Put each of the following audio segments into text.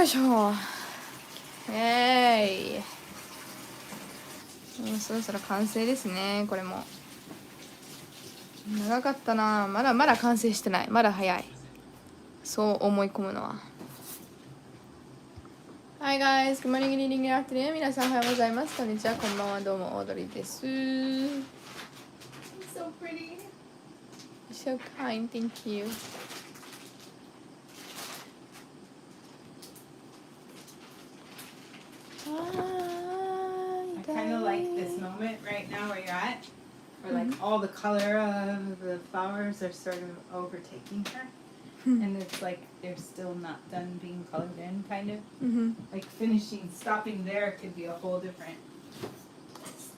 しょ。もうそろそろ完成ですね。これも長かったな。まだまだ完成してない。まだ早い。そう思い込むのは。Hi guys, good morning, good evening, good afternoon. 皆さんおはようございます。こんにちは、こんばんは。どうも、オードリーです。So pretty. So kind, thank you. I kind of like this moment right now where you're at, where like all the color of the flowers are sort of overtaking her, and it's like they're still not done being colored in, kind of. Like finishing, stopping there could be a whole different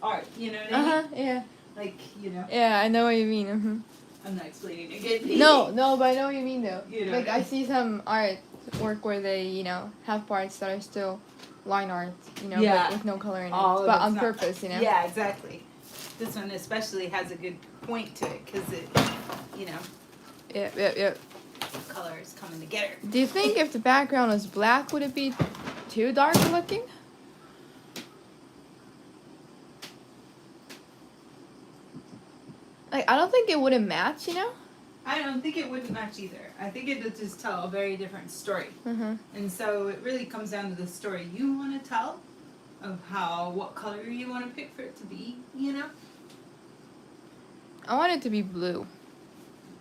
art. You know what I mean? Yeah. Like, you know. Yeah, I know what you mean. I'm not explaining again. No, but I know what you mean though. You know Like what I I mean? see some art work where they, have parts that are still line art, Yeah. but with no color in it, All of but it's on not- purpose, Yeah, exactly. This one especially has a good point to it because it, Yep. the color is coming together. Do you think if the background was black, would it be too dark looking? Like I don't think it wouldn't match, I don't think it wouldn't match either. I think it would just tell a very different story. And so it really comes down to the story you want to tell, of what color you want to pick for it to be, I want it to be blue.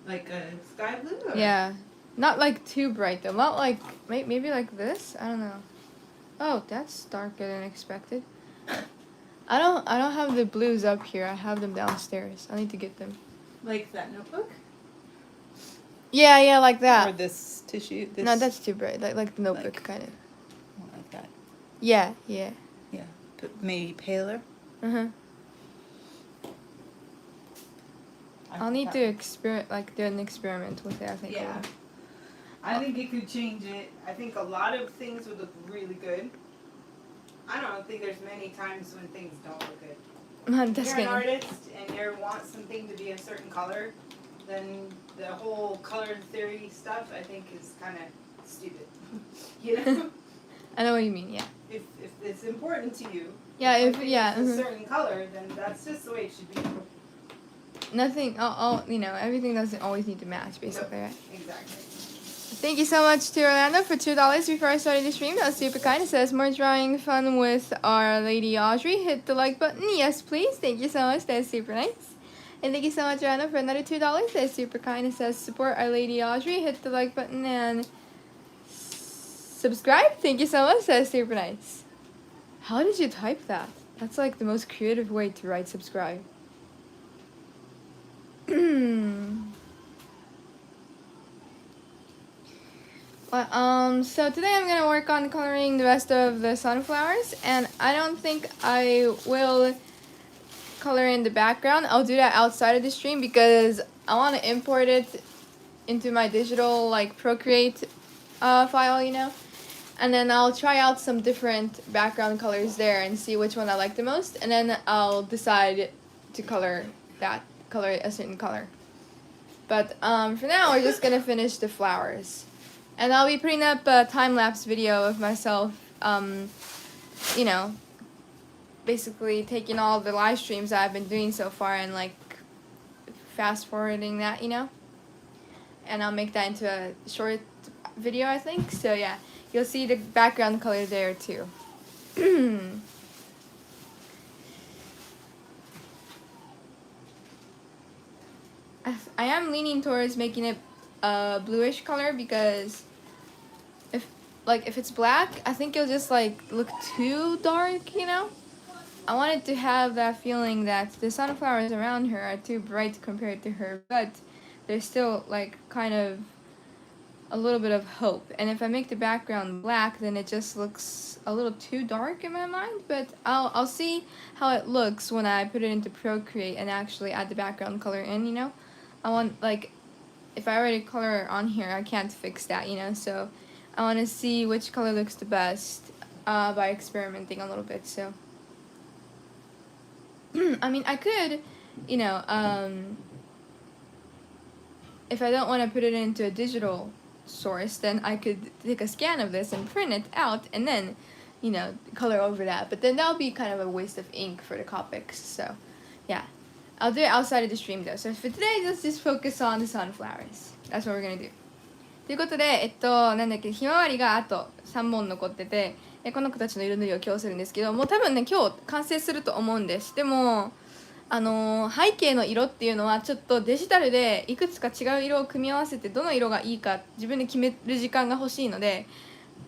Like a sky blue? Or? Yeah. Not like too bright though. Not like maybe like this. I don't know. Oh, that's darker than expected. I don't have the blues up here. I have them downstairs. I need to get them. Like that notebook? Yeah, like Or that. this tissue? This No, that's too bright. Like the notebook Like- kind of. like that. Yeah. Yeah. But maybe paler? I'll need to do an experiment with it. I think. Yeah. I think it could change it. I think a lot of things would look really good. I don't think there's many times when things don't look good. If you're an artist and you want something to be a certain color, then the whole color theory stuff I think is kind of stupid. I know what you mean. Yeah. If it's important to you, Yeah. something is a certain color, then that's just the way it should be. Nothing. Everything doesn't always need to match, basically, right? Exactly. Thank you so much to Orlando for $2 before I started the stream. That was super kind. It says more drawing fun with Our Lady Audrey. Hit the like button. Yes, please. Thank you so much. That's super nice. And thank you so much, Orlando, for another $2. That's super kind. It says support Our Lady Audrey. Hit the like button and subscribe. Thank you so much. That's super nice. How did you type that? That's like the most creative way to write subscribe. So today I'm gonna work on coloring the rest of the sunflowers, and I don't think I will color in the background. I'll do that outside of the stream because I want to import it into my digital Procreate file, and then I'll try out some different background colors there and see which one I like the most, and then I'll decide to color a certain color. But for now, we're just gonna finish the flowers. And I'll be putting up a time-lapse video of myself, basically taking all the live streams that I've been doing so far and, fast-forwarding that, And I'll make that into a short video, I think. So, yeah, you'll see the background color there, too. I am leaning towards making it a bluish color because if it's black, I think it'll just look too dark, I wanted to have that feeling that the sunflowers around her are too bright compared to her, but there's still kind of a little bit of hope. And if I make the background black, then it just looks a little too dark in my mind, but I'll see how it looks when I put it into Procreate and actually add the background color in, I want if I already color on here, I can't fix that, so I want to see which color looks the best by experimenting a little bit. So I mean, I could, if I don't want to put it into a digital source, then I could take a scan of this and print it out and then, you know, color over that. But then that would be kind of a waste of ink for the Copics. So, yeah. I'll do it outside of the stream though. So for today, let's just focus on the sunflowers. That's what we're gonna do. ということで、なんだっけ、ひまわりがあと3本残ってて、この子たちの色塗りを今日するんですけど、もう多分ね、今日完成すると思うんです。でも、背景の色っていうのはちょっとデジタルでいくつか違う色を組み合わせてどの色がいいか自分で決める時間が欲しいので、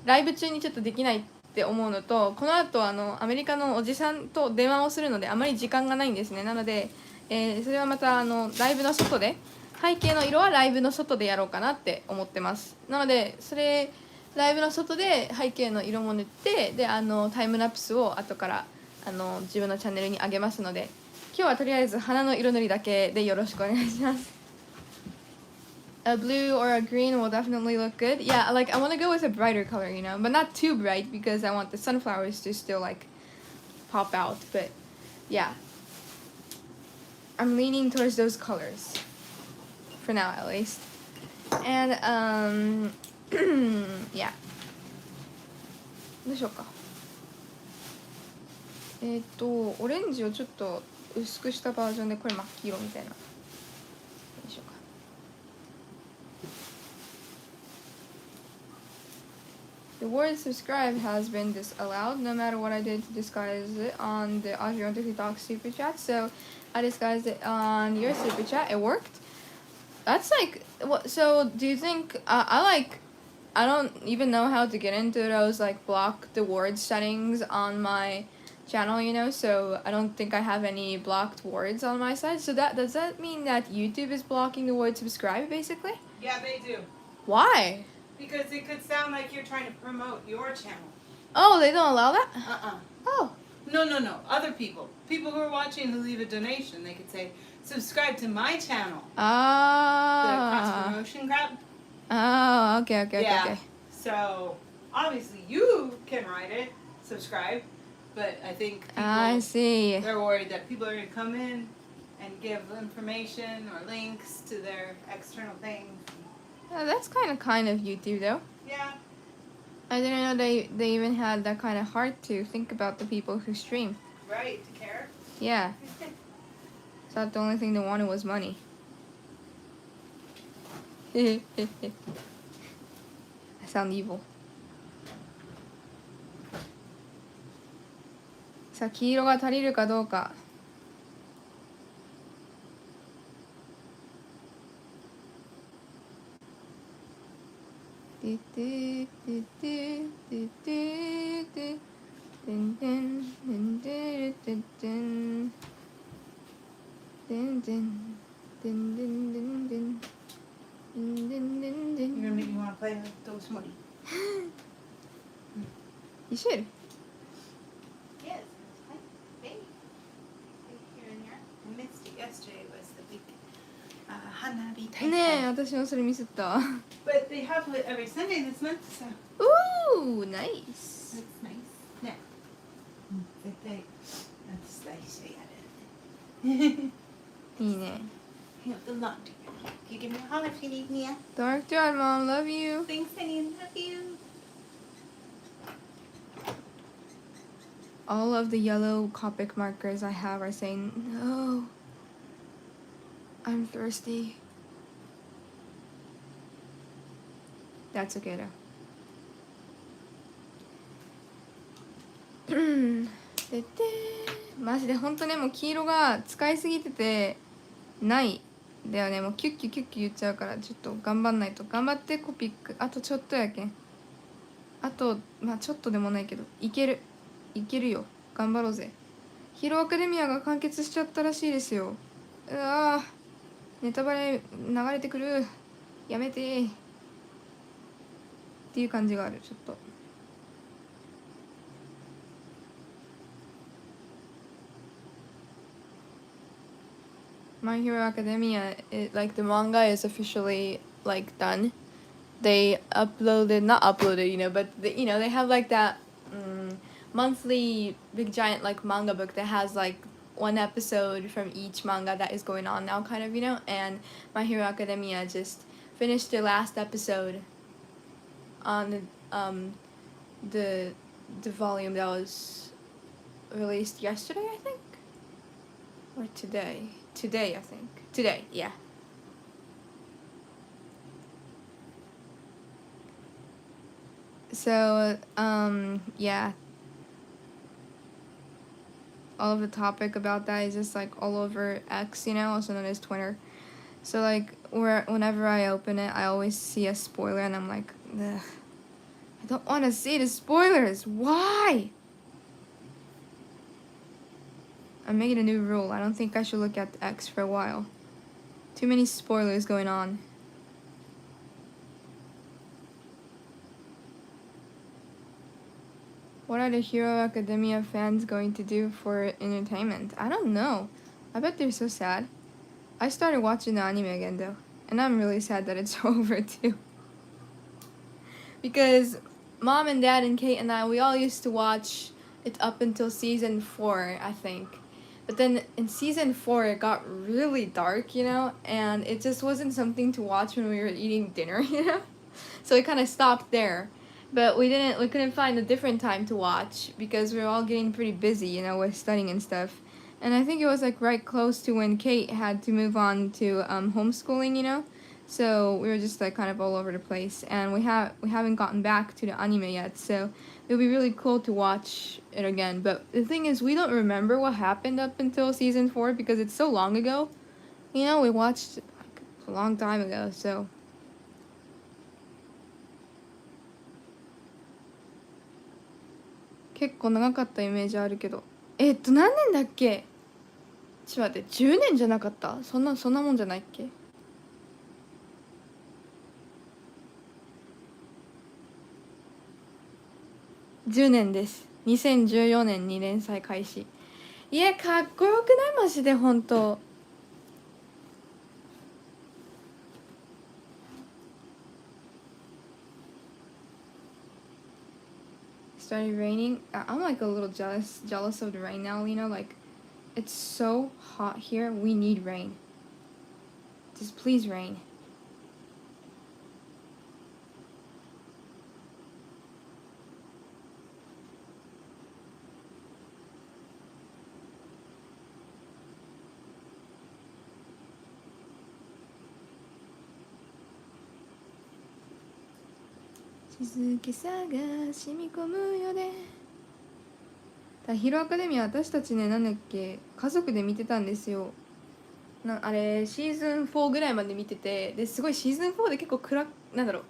ライブ中にちょっとできないって思うのと、この後アメリカのおじさんと電話をするのであまり時間がないんですね。なので、それはまたライブの外で、背景の色はライブの外でやろうかなって思ってます。なのでそれライブの外で背景の色も塗って、でタイムラプスを後から自分のチャンネルに上げますので、今日はとりあえず花の色塗りだけでよろしくお願いします。A blue or a green will definitely look good. Yeah, like I want to go with a brighter color, you know, but not too bright because I want the sunflowers to still like pop out. But yeah, I'm leaning towards those colors for now at least. And yeah. どうしようか。オレンジをちょっと薄くしたバージョンでこれ真っ黄色みたいな。どうしようか。The word subscribe has been disallowed no matter what I did to disguise it on the Adrian Talk super chat. So I disguised it on your super chat. It worked. That's like what? So do you think I don't even know how to get into those like block the word settings on my channel, you know, so I don't think I have any blocked words on my side. So does that mean that YouTube is blocking the word subscribe basically? Yeah, they do. Why? Because it could sound like you're trying to promote your channel. Oh, they don't allow that? Oh. No. Other people. People who are watching who leave a donation, they could say, subscribe to my channel. The cross-promotion crap. Oh, okay. So, obviously you can write it, subscribe, but I think people, I see. They're worried that people are going to come in and give information or links to their external things. That's kind of YouTube though. Yeah. I didn't know they even had that kind of heart to think about the people who stream. Right, to care. Yeah. Thought the only thing they wanted was money. I sound evil. さあ、黄色が足りるかどうか。You're gonna make me want to play with those money. You should. Yes, maybe. Here and there. I missed it yesterday. Was the big Hanabi ねえ、私もそれミスった。But they have it every Sunday this month, so. Ooh, nice. That's nice. Yeah. That's nice. いいね。 You have the laundry. You give me a holler if you need me. Dark John, Mom, love you. Thanks, honey. Love you. All of the yellow Copic markers I have are saying, no, I'm thirsty. That's okay though. でマジで本当ね、もう黄色が使いすぎててないだよね。もうキュッキュキュッキュ言っちゃうから、ちょっと頑張んないと。頑張ってコピック。あとちょっとやけん。あとまあちょっとでもないけどいけるよ。頑張ろうぜ。ヒーローアカデミアが完結しちゃったらしいですよ。うわー、ネタバレ流れてくる。やめてっていう感じがある。ちょっとMy Hero Academia, like the manga is officially like done. They not uploaded, you know, but they have like that monthly big giant like manga book that has like one episode from each manga that is going on now, kind of, you know. And My Hero Academia just finished their last episode on the the volume that was released yesterday, I think, or today. Today, I think. Today, yeah. So, yeah. All of the topic about that is just like all over X, you know, also known as Twitter. So like, whenever I open it, I always see a spoiler, and I'm like, ugh, I don't want to see the spoilers. Why? I'm making a new rule. I don't think I should look at X for a while. Too many spoilers going on. What are the Hero Academia fans going to do for entertainment? I don't know. I bet they're so sad. I started watching the anime again though, and I'm really sad that it's over too. Because mom and dad and Kate and I, we all used to watch it up until season 4, I think. But then in season 4, it got really dark, you know, and it just wasn't something to watch when we were eating dinner, you know. So we kind of stopped there. But we couldn't find a different time to watch because we were all getting pretty busy, you know, with studying and stuff. And I think it was like right close to when Kate had to move on to homeschooling, you know. So we were just like kind of all over the place, and we haven't gotten back to the anime yet. So it would be really cool to watch it again. But the thing is, we don't remember what happened up until season 4 because it's so long ago. You know, we watched like a long time ago. So結構長かったイメージあるけど、何年だっけ？ちょっと待って、10年じゃなかった？そんなもんじゃないっけ？10年です。2014年に連載開始。いや、かっこよくない？マジで本当。Started raining. I'm like a little jealous of the rain now, you know, like it's so hot here. We need rain. Just please rain.「静けさが染み込むよね」だヒーローアカデミア、私たちね、なんだっけ、家族で見てたんですよ。あれシーズン4ぐらいまで見てて、ですごいシーズン4で結構なんだろう、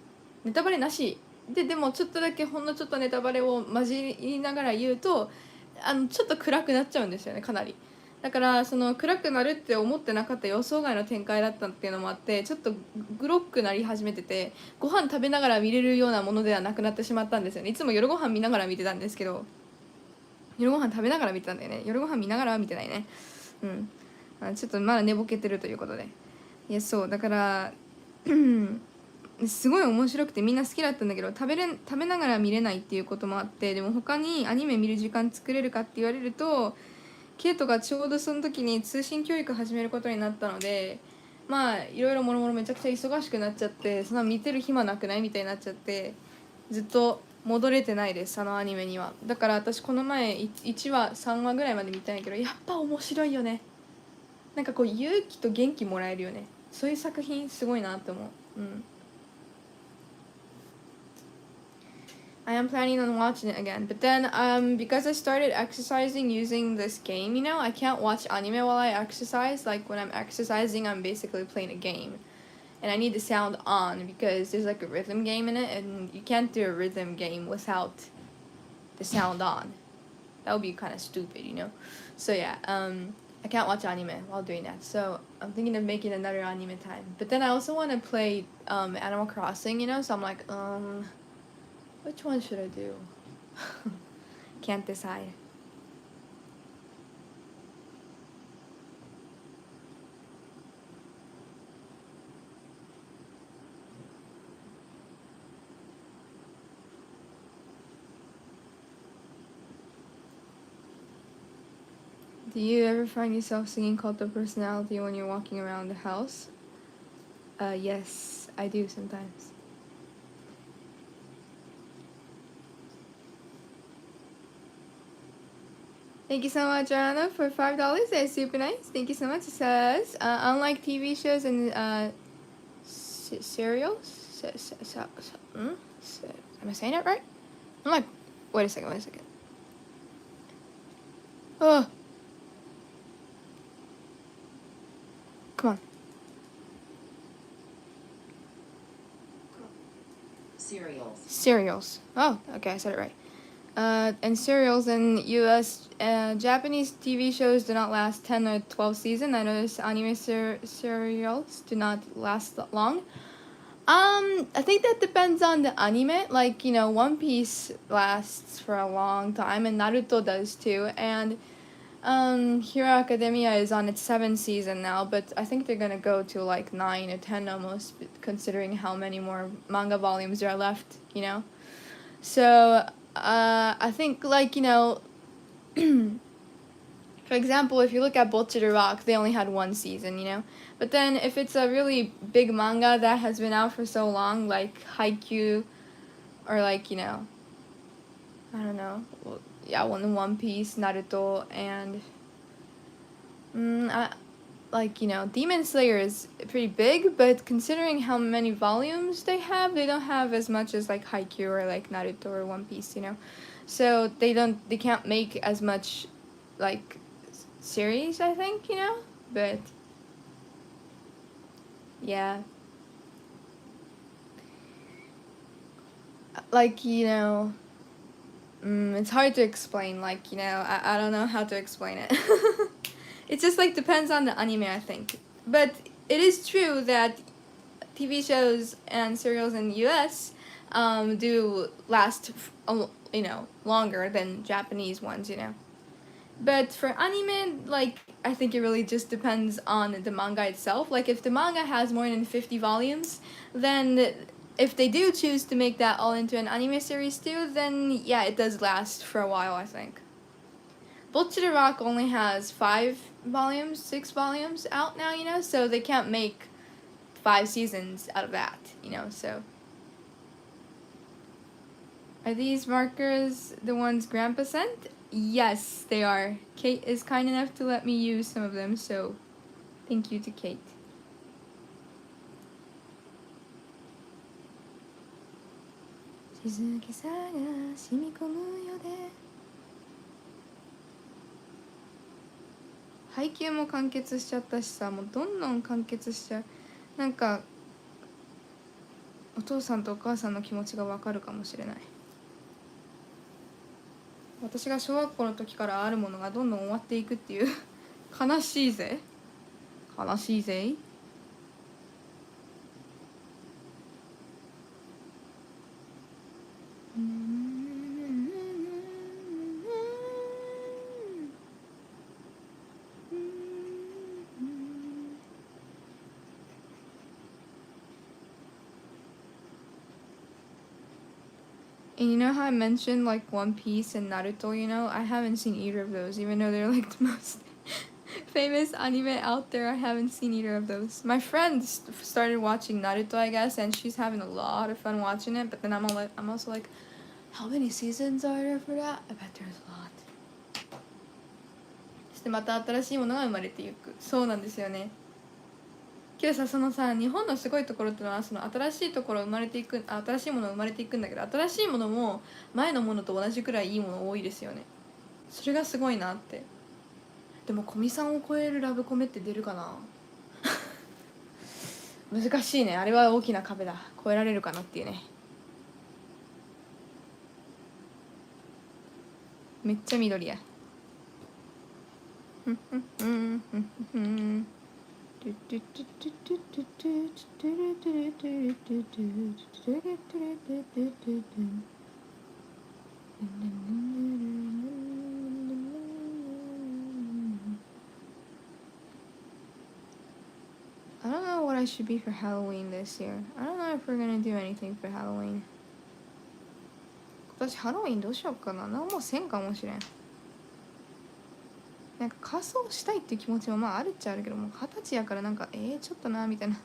ネタバレなしでもちょっとだけほんのちょっとネタバレを混じりながら言うと、ちょっと暗くなっちゃうんですよね、かなり。だからその暗くなるって思ってなかった予想外の展開だったっていうのもあって、ちょっとグロッくなり始めてて、ご飯食べながら見れるようなものではなくなってしまったんですよね。いつも夜ご飯見ながら見てたんですけど、夜ご飯食べながら見てたんだよね。夜ご飯見ながらは見てないね。ちょっとまだ寝ぼけてるということで。いや、そうだからすごい面白くてみんな好きだったんだけど、食べながら見れないっていうこともあって、でも他にアニメ見る時間作れるかって言われると、ケイトがちょうどその時に通信教育始めることになったので、まあいろいろもろもろめちゃくちゃ忙しくなっちゃって、そんな見てる暇なくないみたいになっちゃって、ずっと戻れてないです、あのアニメには。だから私この前1話3話ぐらいまで見たんやけど、やっぱ面白いよね。なんかこう勇気と元気もらえるよね。そういう作品すごいなって思う。I am planning on watching it again, but then because I started exercising using this game, you know, I can't watch anime while I exercise. Like when I'm exercising, I'm basically playing a game, and I need the sound on because there's like a rhythm game in it, and you can't do a rhythm game without the sound on. That would be kind of stupid, you know. So yeah, I can't watch anime while doing that. So I'm thinking of making another anime time. But then I also want to play Animal Crossing, you know. So I'm like, which one should I do? Can't decide. Do you ever find yourself singing Cult of Personality when you're walking around the house? Yes, I do sometimes. Thank you so much, Anna, for $5. That's super nice. Thank you so much. It says, unlike TV shows and serials, am I saying it right? I'm like, wait a second. Oh, come on. Cereals. Oh, okay, I said it right. And serials in U.S. Japanese TV shows do not last 10 or 12 seasons. I noticed anime serials do not last that long. I think that depends on the anime. Like, One Piece lasts for a long time, and Naruto does too. And Hero Academia is on its 7th season now, but I think they're gonna go to like 9 or 10 almost, considering how many more manga volumes there are left. So I think for example, if you look at Bocchi the Rock, they only had 1 season. But then if it's a really big manga that has been out for so long, like Haikyuu, or I don't know, One Piece, Naruto, and Demon Slayer is pretty big, but considering how many volumes they don't have as much as like Haikyuu or like Naruto or One Piece. So they can't make as much like series, I think, but yeah, it's hard to explain, I don't know how to explain it. It just depends on the anime, I think. But it is true that TV shows and serials in the US do last longer than Japanese ones. But for anime, I think it really just depends on the manga itself. Like, if the manga has more than 50 volumes, then if they do choose to make that all into an anime series too, then yeah, it does last for a while, I think. Bocchi the Rock only has 6 volumes out now, so they can't make 5 seasons out of that, so. Are these markers the ones Grandpa sent? Yes, they are. Kate is kind enough to let me use some of them, so thank you to Kate.配給も完結しちゃったしさ、もうどんどん完結しちゃう。お父さんとお母さんの気持ちがわかるかもしれない。私が小学校の時からあるものがどんどん終わっていくっていう悲しいぜ。And you know how I mentioned One Piece and Naruto, I haven't seen either of those, even though they're the most famous anime out there. I haven't seen either of those. My friend started watching Naruto, I guess, and she's having a lot of fun watching it, but then I'm also like, how many seasons are there for that? I bet there's a lot. そしてまた新しいものが生まれていく。そうなんですよね。けどさ、日本のすごいところってのは新しいもの生まれていくんだけど、新しいものも前のものと同じくらいいいもの多いですよね。それがすごいなって。でも古見さんを超えるラブコメって出るかな難しいね。あれは大きな壁だ。超えられるかなっていうね。めっちゃ緑や。I don't know what I should be for Halloween this year. I don't know if we're gonna do anything for Halloween. 今年ハロウィンどうしようかな。何もせんかもしれん。仮装したいっていう気持ちもあるっちゃあるけど、もう20歳やからちょっとなみたいな。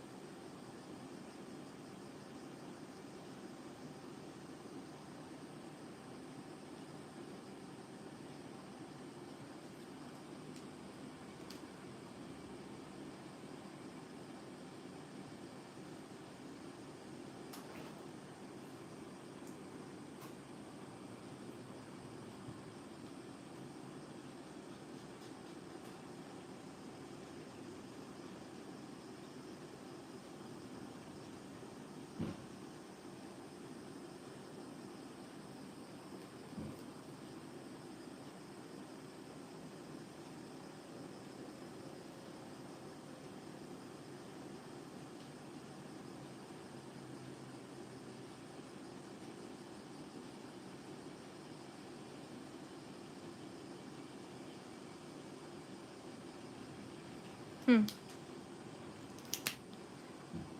うん。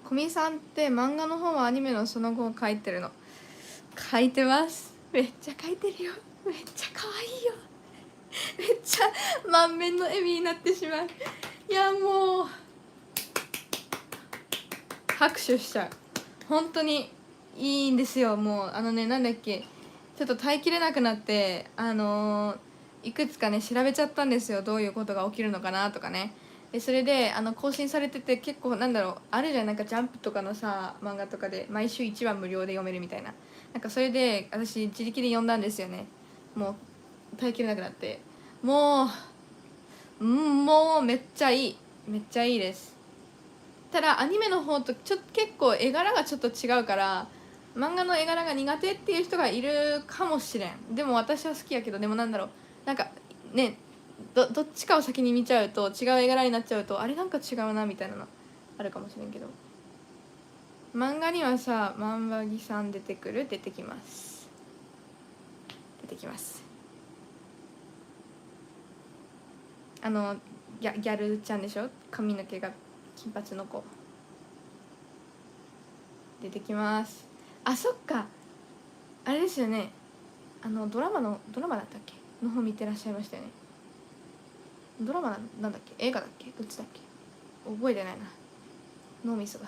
小見さんって漫画の方はアニメのその後を描いてるの？描いてます。めっちゃ描いてるよ。めっちゃ可愛いよ。めっちゃ満面の笑みになってしまう。いやもう拍手しちゃう。本当にいいんですよ。もうなんだっけ、ちょっと耐えきれなくなっていくつかね調べちゃったんですよ。どういうことが起きるのかなとかね。でそれで更新されてて、結構なんだろう、あるじゃん、なんかジャンプとかのさ漫画とかで毎週1話無料で読めるみたいな、なんかそれで私自力で読んだんですよね。もう耐えきれなくなって、ももうめっちゃいい、めっちゃいいです。ただアニメの方と結構絵柄がちょっと違うから、漫画の絵柄が苦手っていう人がいるかもしれん。でも私は好きやけど、でもなんだろう、なんかね、どっちかを先に見ちゃうと違う絵柄になっちゃうと、あれなんか違うなみたいなのあるかもしれんけど、漫画にはさ万場木さん出てきます、出てきます。ギャルちゃんでしょ、髪の毛が金髪の子出てきます。あ、そっか、あれですよね、ドラマだったっけの方見てらっしゃいましたよね。ドラマなんだっけ、映画だっけ、どっちだっけ、覚えてないな、脳みそが。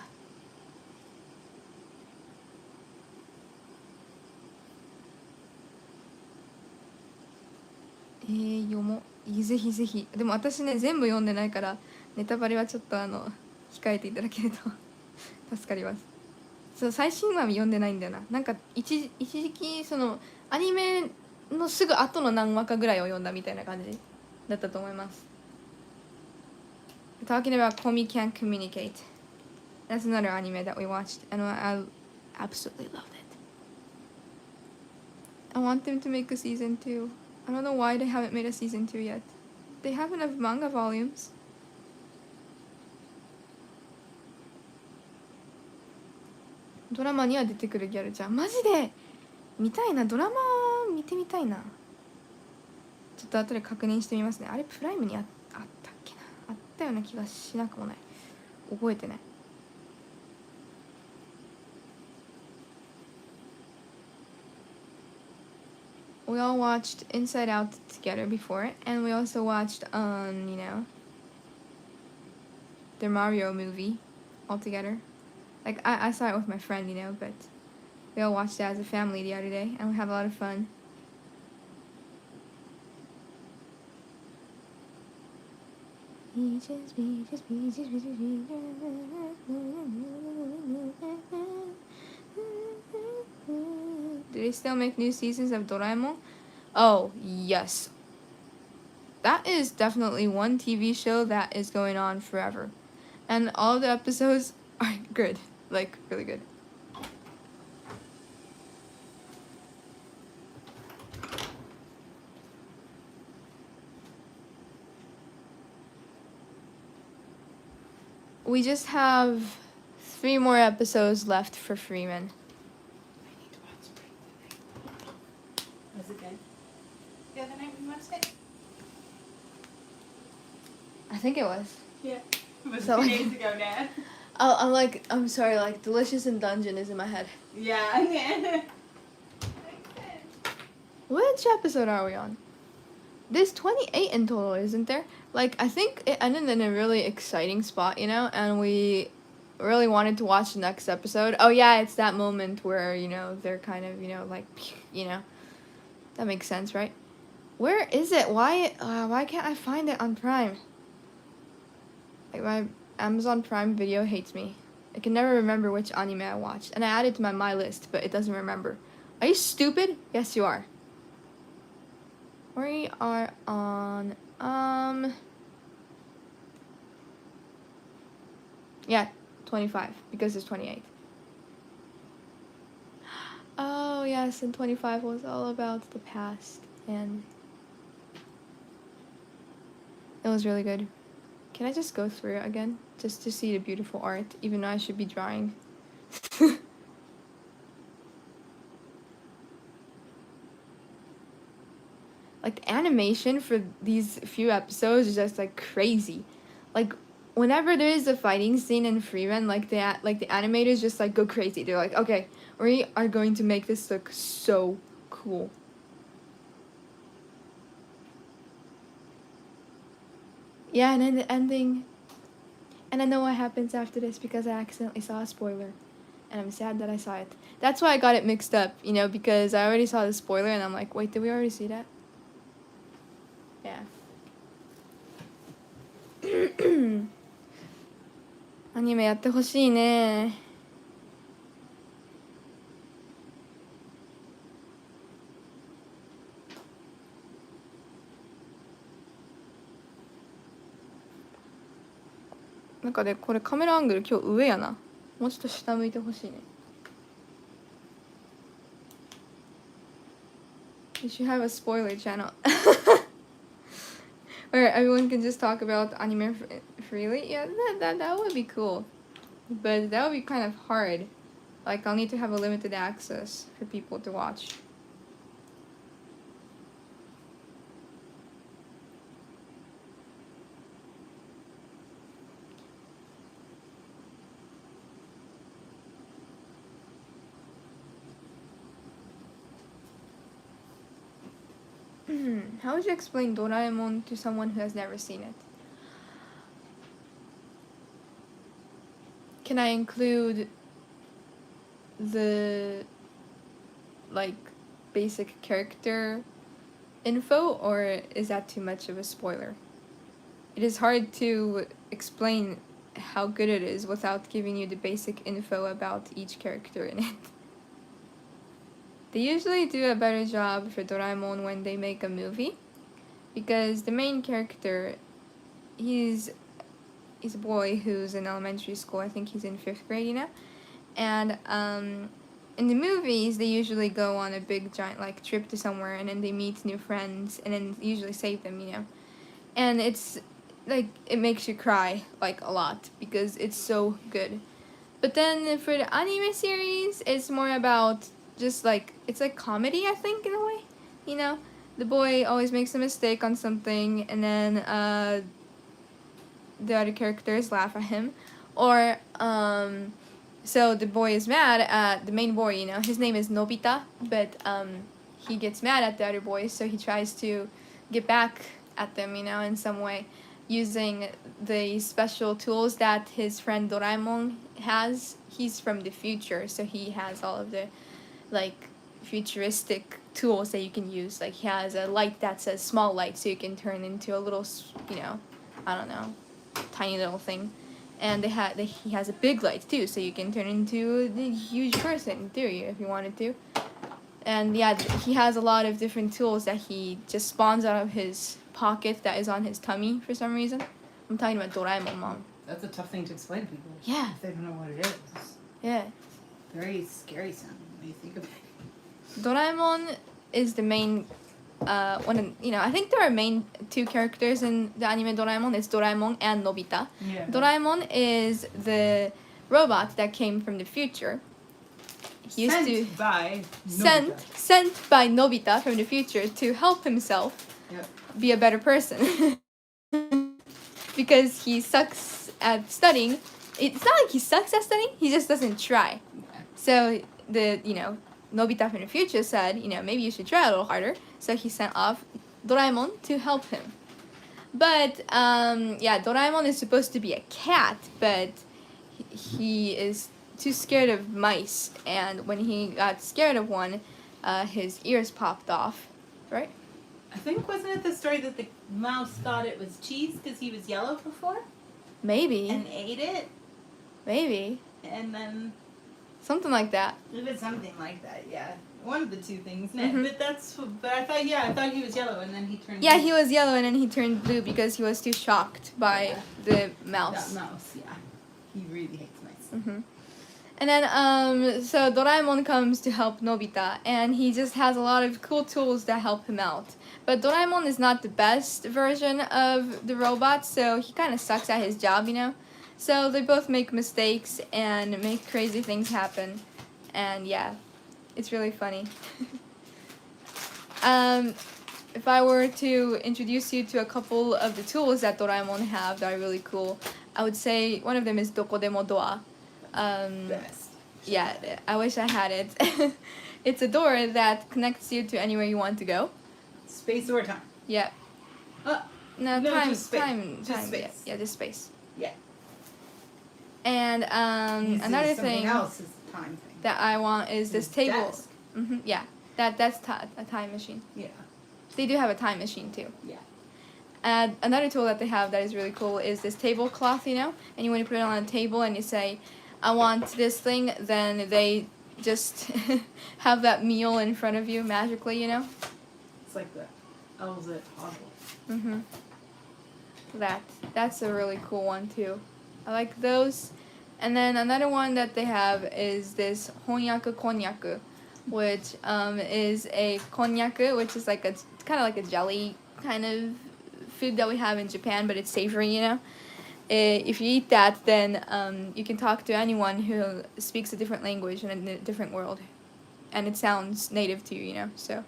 読もう、ぜひぜひ。でも私ね全部読んでないから、ネタバレはちょっと控えていただけると助かります。そう、最新話読んでないんだよな。なんか一時期そのアニメのすぐ後の何話かぐらいを読んだみたいな感じだったと思います。Talking about Komi Can't Communicate. That's another anime that we watched, and I absolutely loved it. I want them to make a season 2. I don't know why they haven't made a season 2 yet. They have enough manga volumes. ドラマには出てくるギャルちゃん、マジで見たいな。ドラマ見てみたいな。ちょっと後で確認してみますね。あれプライムにあったっけな、あったような気がしなくもない。覚えてない。We all watched Inside Out together before, and we also watched the Mario movie all together. Like I saw it with my friend, but we all watched it as a family the other day, and we have a lot of fun. Peaches, peaches, peaches, peaches, Do they still make new seasons of Doraemon? Oh, yes. That is definitely one TV show that is going on forever. And all the episodes are good. Like, really good. We just have 3 more episodes left for Freeman. I need to watch it. Was it good? The other night we watched it? I think it was. Yeah. It was So, 2 days ago now. I'm sorry, like, Delicious in Dungeon is in my head. Yeah. Which episode are we on? There's 28 in total, isn't there? Like, I think it ended in a really exciting spot, and we really wanted to watch the next episode. Oh yeah, it's that moment where, they're kind of, like, that makes sense, right? Where is it? Why can't I find it on Prime? Like, my Amazon Prime Video hates me. I can never remember which anime I watched, and I added to my list, but it doesn't remember. Are you stupid? Yes, you are. We are on, yeah, 25, because it's 28. Oh, yes, and 25 was all about the past, and it was really good. Can I just go through it again? Just to see the beautiful art, even though I should be drawing. Like, the animation for these few episodes is just, like, crazy. Like, whenever there is a fighting scene in Frieren, like the animators just like go crazy. They're like, okay, we are going to make this look so cool. Yeah, and then the ending. And I know what happens after this because I accidentally saw a spoiler. And I'm sad that I saw it. That's why I got it mixed up, you know, because I already saw the spoiler and I'm like, wait, did we already see that? Yeah. アニメやってほしいね。なんかね、これカメラアングル今日上やな。もうちょっと下向いてほしいね。You should have a spoiler channel. Where everyone can just talk about anime freely. Yeah, that would be cool. But that would be kind of hard. Like, I'll need to have a limited access for people to watch. How would you explain Doraemon to someone who has never seen it? Can I include the like basic character info, or is that too much of a spoiler? It is hard to explain how good it is without giving you the basic info about each character in it. They usually do a better job for Doraemon when they make a movie, because the main character, he's a boy who's in elementary school. I think he's in 5th grade, you know? And in the movies, they usually go on a big giant like trip to somewhere, and then they meet new friends, and then usually save them, you know? And it's like, it makes you cry like a lot because it's so good. But then for the anime series, it's more about just like, it's like comedy, I think, in a way, you know? The boy always makes a mistake on something, and then the other characters laugh at him. Or so the boy is mad at the main boy, you know, his name is Nobita, but he gets mad at the other boys, so he tries to get back at them, you know, in some way, using the special tools that his friend Doraemon has. He's from the future, so he has all of the like futuristic tools that you can use. Like, he has a light that says small light, so you can turn into a little, you know, I don't know, tiny little thing. And he has a big light too, so you can turn into a huge person in theory if you wanted to. And yeah, he has a lot of different tools that he just spawns out of his pocket that is on his tummy for some reason. I'm talking about Doraemon, Mom. That's a tough thing to explain to people. Yeah. If they don't know what it is. Yeah. Very scary sounding when you think of it. Doraemon is the main I think there are main two characters in the anime Doraemon. It's Doraemon and Nobita. Yeah. Doraemon is the robot that came from the future. He used sent by Nobita. Sent by Nobita from the future to help himself be a better person. Because he sucks at studying. It's not like he sucks at studying, he just doesn't try. So Nobita from the future said, maybe you should try a little harder. So he sent off Doraemon to help him. But, Doraemon is supposed to be a cat, but he is too scared of mice. And when he got scared of one, his ears popped off, right? I think, wasn't it the story that the mouse thought it was cheese because he was yellow before? Maybe. And ate it? Maybe. And then... something like that. It was something like that, yeah. One of the two things. Mm-hmm. But I thought he was yellow and then he turned blue. He was yellow and then he turned blue because he was too shocked by the mouse. That mouse, yeah. He really hates mice. Mm-hmm. And then, so Doraemon comes to help Nobita, and he just has a lot of cool tools that help him out. But Doraemon is not the best version of the robot, so he kind of sucks at his job, So they both make mistakes and make crazy things happen. And yeah, it's really funny. If I were to introduce you to a couple of the tools that Doraemon have that are really cool, I would say one of them is Dokodemo Doa. Best. Yeah, I wish I had it. It's a door that connects you to anywhere you want to go. Space or time? Yeah. No, Time, just space. time, Just time. space. Yeah, just space. Yeah. And another thing else is a time thing. that I want is this table. Desk. Yeah, that's a time machine. Yeah. They do have a time machine too. Yeah. And another tool that they have that is really cool is this tablecloth, you know? And you want to put it on a table and you say, I want this thing, then they just have that meal in front of you magically, you know? It's like the elves at Hogwarts. Mm-hmm. That's a really cool one too. I like those. And then another one that they have is this honyaku konnyaku, which is a konnyaku, which is like it's kind of like a jelly kind of food that we have in Japan, but it's savory, you know. If you eat that, then you can talk to anyone who speaks a different language in a different world, and it sounds native to you, you know. So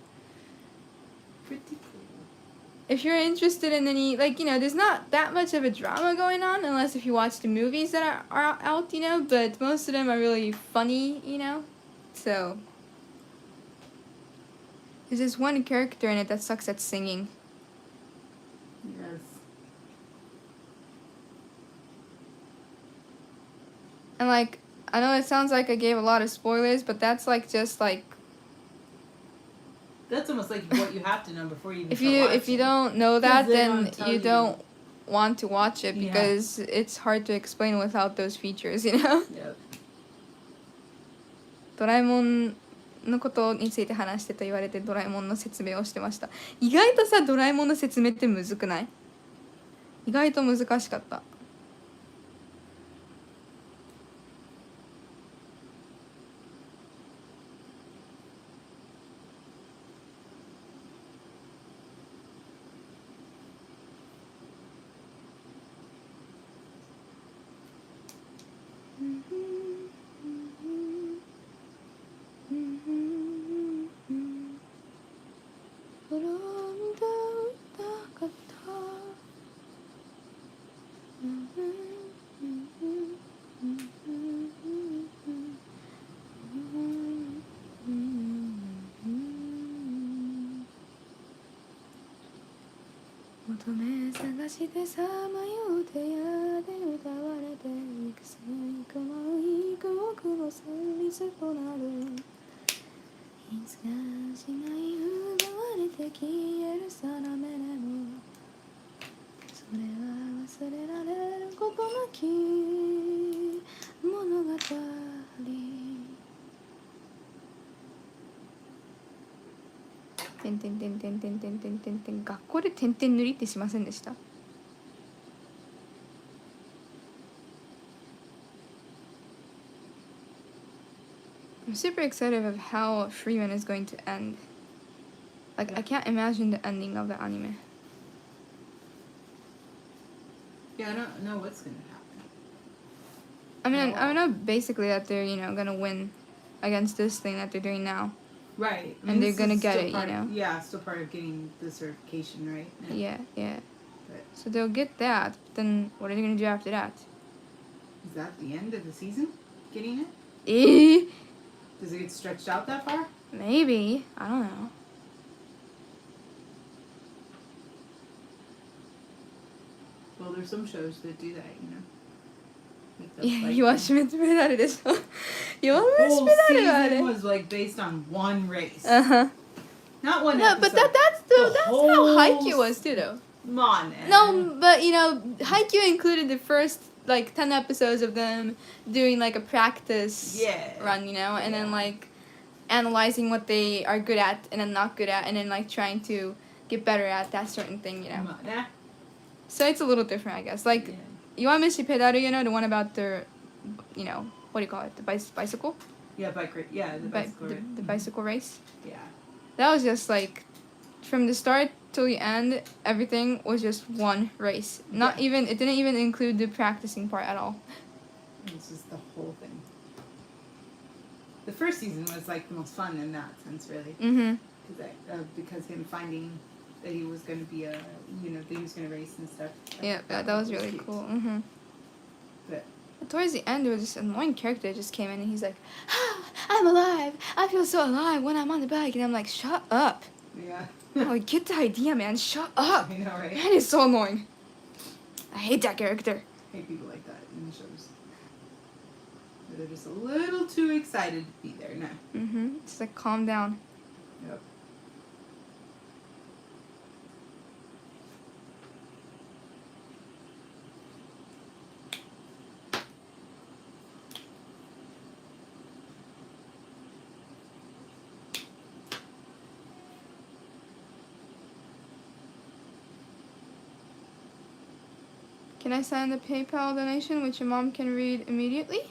Pretty cool. if you're interested in any, like, you know, there's not that much of a drama going on unless if you watch the movies that are out, you know, but most of them are really funny, you know. So there's this one character in it that sucks at singing. Yes. And like, I know it sounds like I gave a lot of spoilers, but that's like just like That's almost like what you have to know before you even if you don't know that, they then don't tell you you. don't want to watch it Yeah. because it's hard to explain without those features, you know. Yep. ドラえもんのことについて話してと言われてドラえもんの説明をしてました。意外とさ、ドラえもんの説明ってむずくない？意外と難しかった。求め探してさまようてやで歌われていくさいくまう幾億の旋律となるいつかしない奪われて消えるさなめでもそれは忘れられることなき物語てんてんてんてんてんてんてんてんてん学校で点々塗りってしませんでした？ I'm super excited of how Freeman is going to end. Like, I can't imagine the ending of the anime. Yeah, I don't know what's gonna happen. I mean, No. I know basically that they're, you know, gonna win against this thing that they're doing now. Right. I And they're this gonna is get still it, you part know? Yeah, still part of getting the certification, right? Yeah. But So they'll get that, but then what are they gonna do after that? is that the end of the season? Getting it? Eh? Does it get stretched out that far? Maybe. I don't know. Well, there's some shows that do that, you know. Like the, Yeah, like, 弱しめメダルでしょ。弱 the し whole メダルはあ season れ。 was like based on one race. Uh-huh. Not one No, episode. but that's how whole Haikyuu was too, though. Come on, man. No, but you know, Haikyuu included the first like 10 episodes of them doing like a practice Yeah. run, you know, and then Yeah. like analyzing what they are good at and then not good at, and then like trying to get better at that certain thing, you know. Come on, nah. So it's a little different, I guess. Like Yeah. Iwameshi Pedaru, you know, the one about the, you know, what do you call it? The bicycle? Yeah, bike race. Yeah, the bicycle race. The bicycle race. Yeah. That was just like, from the start till the end, everything was just one race. Not Yeah. even, it didn't even include the practicing part at all. This is the whole thing. The first season was like the most fun in that sense, really, Mm-hmm. because him finding that he was going to be that he was going to race and stuff. Yeah, that was really cute. cool. Mm-hmm. But towards the end, there was this annoying character that just came in, and he's like, ah, I'm alive. I feel so alive when I'm on the bike. And I'm like, shut up. yeah. I'm like, get the idea, man. Shut up. I know, right? That is so annoying. I hate that character. I hate people like that in the shows. They're just a little too excited to be there. No. Mm-hmm. Just like, calm down. Yep. Can I send a PayPal donation which your mom can read immediately?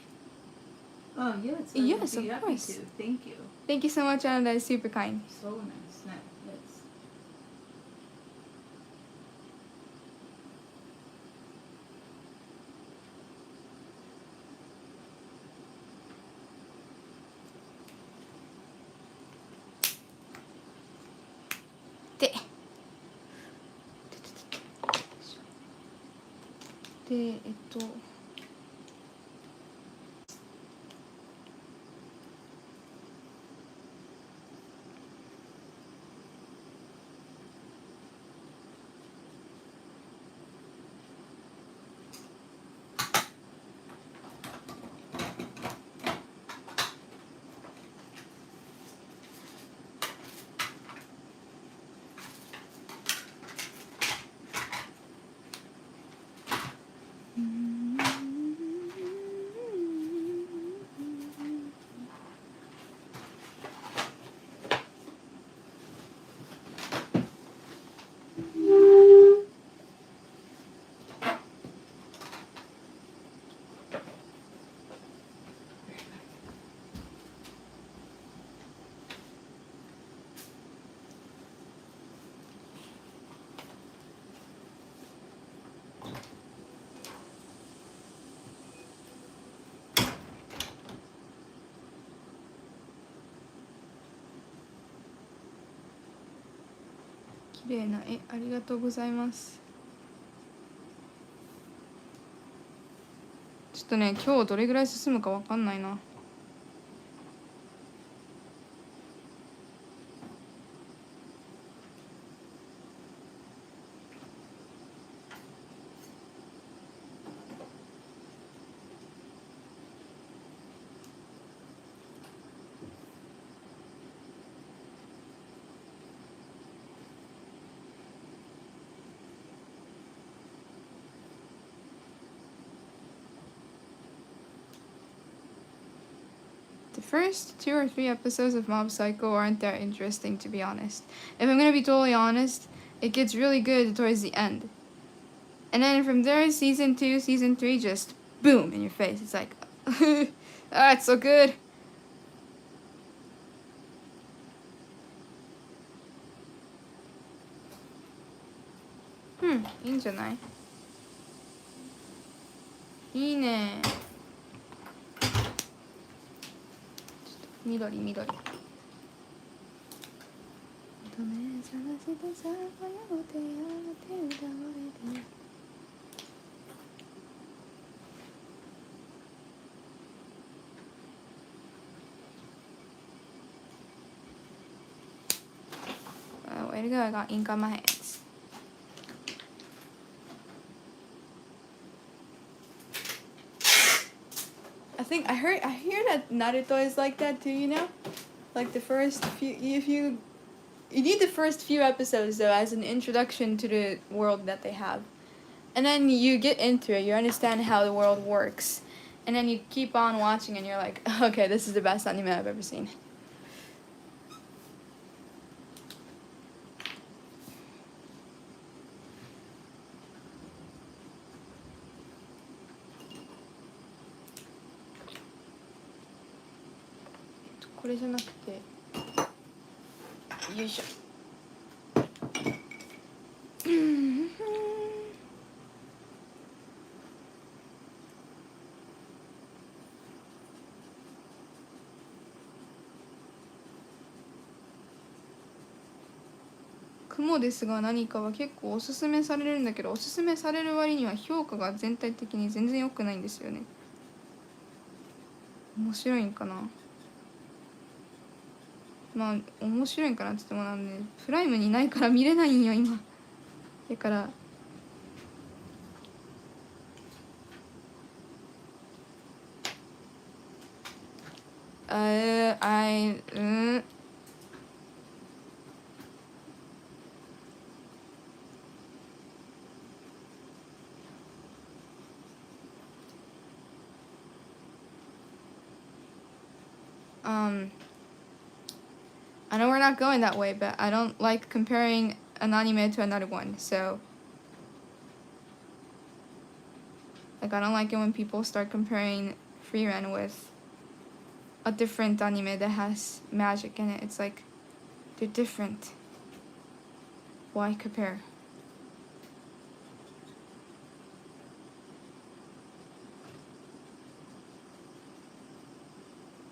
Oh, yes. Yes, of course. Thank you. Thank you so much, Anna. That is super kind. So nice. No, yes.で、綺麗な絵ありがとうございます。ちょっとね、今日どれぐらい進むかわかんないな。The first 2 or 3 episodes of Mob Psycho aren't that interesting, to be honest. If I'm gonna be totally honest, it gets really good towards the end. And then from there, season 2, season 3, just boom in your face. It's like, ah, it's so good. Hmm, いいんじゃない？いいね。緑緑。Way to go, I got ink on my hands. I hear that Naruto is like that too, you know? Like the first few, you need the first few episodes though as an introduction to the world that they have. And then you get into it, you understand how the world works. And then you keep on watching and you're like, okay, this is the best anime I've ever seen. 雲ですが何かは結構おすすめされるんだけど、おすすめされる割には評価が全体的に全然良くないんですよね。面白いんかな。まあ面白いんかなって言ってもなんでプライムにないから見れないんよ今。だからI know we're not going that way, but I don't like comparing an anime to another one. So, like, I don't like it when people start comparing Frieren with a different anime that has magic in it. It's like, they're different. Why compare?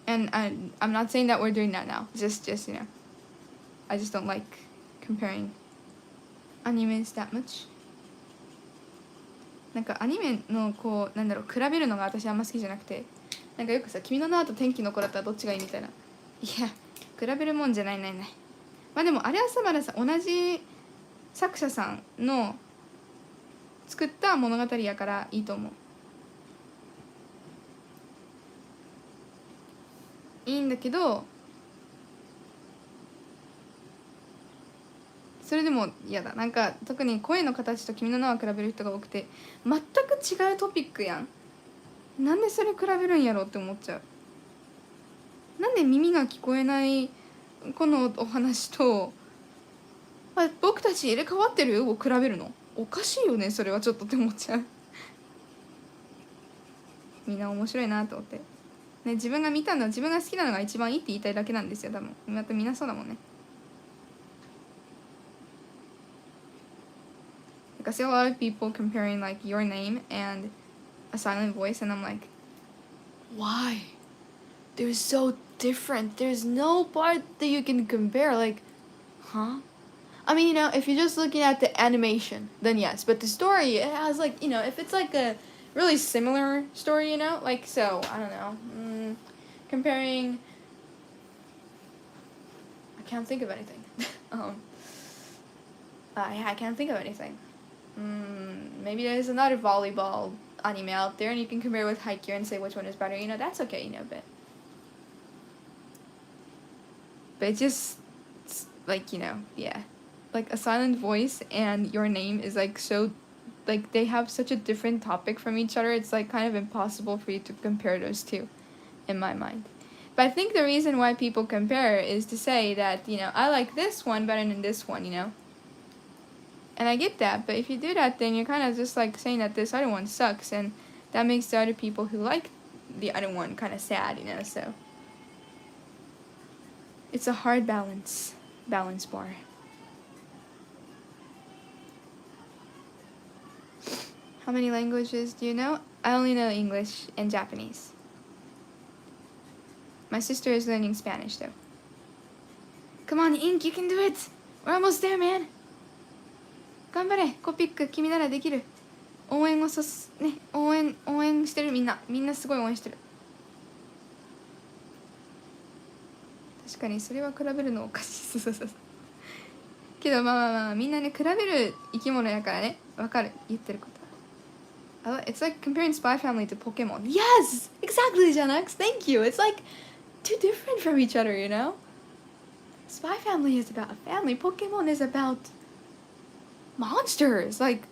And I'm not saying that we're doing that now. Just you know, I just don't like comparing animes that much. なんかアニメのこうなんだろう比べるのが私あんま好きじゃなくて、なんかよくさ「君の名は」と「天気の子」だったらどっちがいいみたいな。いや比べるもんじゃないないない。まあでもあれはさまださ同じ作者さんの作った物語やからいいと思う。いいんだけどそれでも嫌だ。なんか特に声の形と君の名は比べる人が多くて全く違うトピックやん。なんでそれ比べるんやろって思っちゃう。なんで耳が聞こえないこのお話と僕たち入れ替わってるを比べるのおかしいよね。それはちょっとって思っちゃう。みんな面白いなと思って、ね、自分が見たの自分が好きなのが一番いいって言いたいだけなんですよ多分。またみんなそうだもんね。Like I see a lot of people comparing like Your Name and A Silent Voice and I'm like, why? They're so different. There's no part that you can compare. Like, huh? I mean, you know, if you're just looking at the animation, then yes. But the story, it has like, you know, if it's like a really similar story, you know, like so, I don't know, comparing. I can't think of anything. I can't think of anything. Maybe there's another volleyball anime out there, and you can compare with Haikyuu and say which one is better. You know, that's okay. You know, but it just like you know, yeah, like A Silent Voice and Your Name is like so, like they have such a different topic from each other. It's like kind of impossible for you to compare those two, in my mind. But I think the reason why people compare is to say that you know I like this one better than this one. You know. And I get that, but if you do that, then you're kind of just like saying that this other one sucks, and that makes the other people who like the other one kind of sad, you know, so. It's a hard balance bar. How many languages do you know? I only know English and Japanese. My sister is learning Spanish, though. Come on, Ink, you can do it! We're almost there, man! 頑張れコピック君ならできる。応援を応援してるみんなすごい応援してる。確かにそれは比べるのおかしい。そうけどまあみんなね比べる生き物やからねわかる言ってること。It's like comparing Spy Family to Pokemon. Yes! Exactly, Janax! Thank you! It's like too different from each other, you know? Spy Family is about a family. Pokemon is about monsters like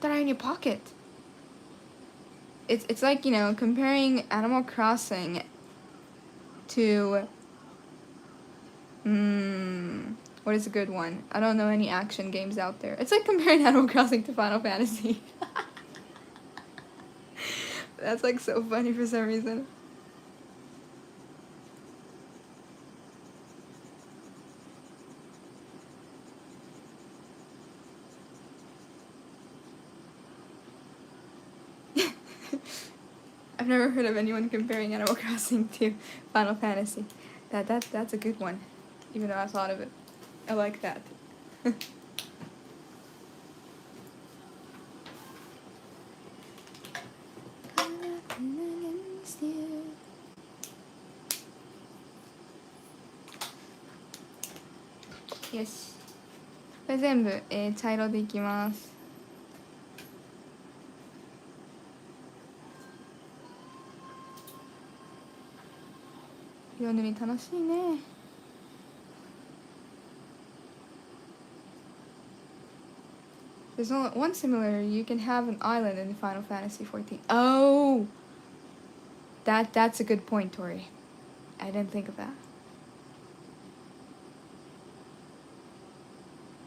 that are in your pocket. It's like you know comparing Animal Crossing to what is a good one? I don't know any action games out there. It's like comparing Animal Crossing to Final Fantasy. That's like so funny for some reason. I've never heard of anyone comparing Animal Crossing to Final Fantasy. That's a good one, even though I thought of it. I like that. よし、これ全部、茶色でいきます。色塗り楽しいね。There's only one similarity. You can have an island in Final Fantasy XIV. Oh, that's a good point, Tori. I didn't think of that.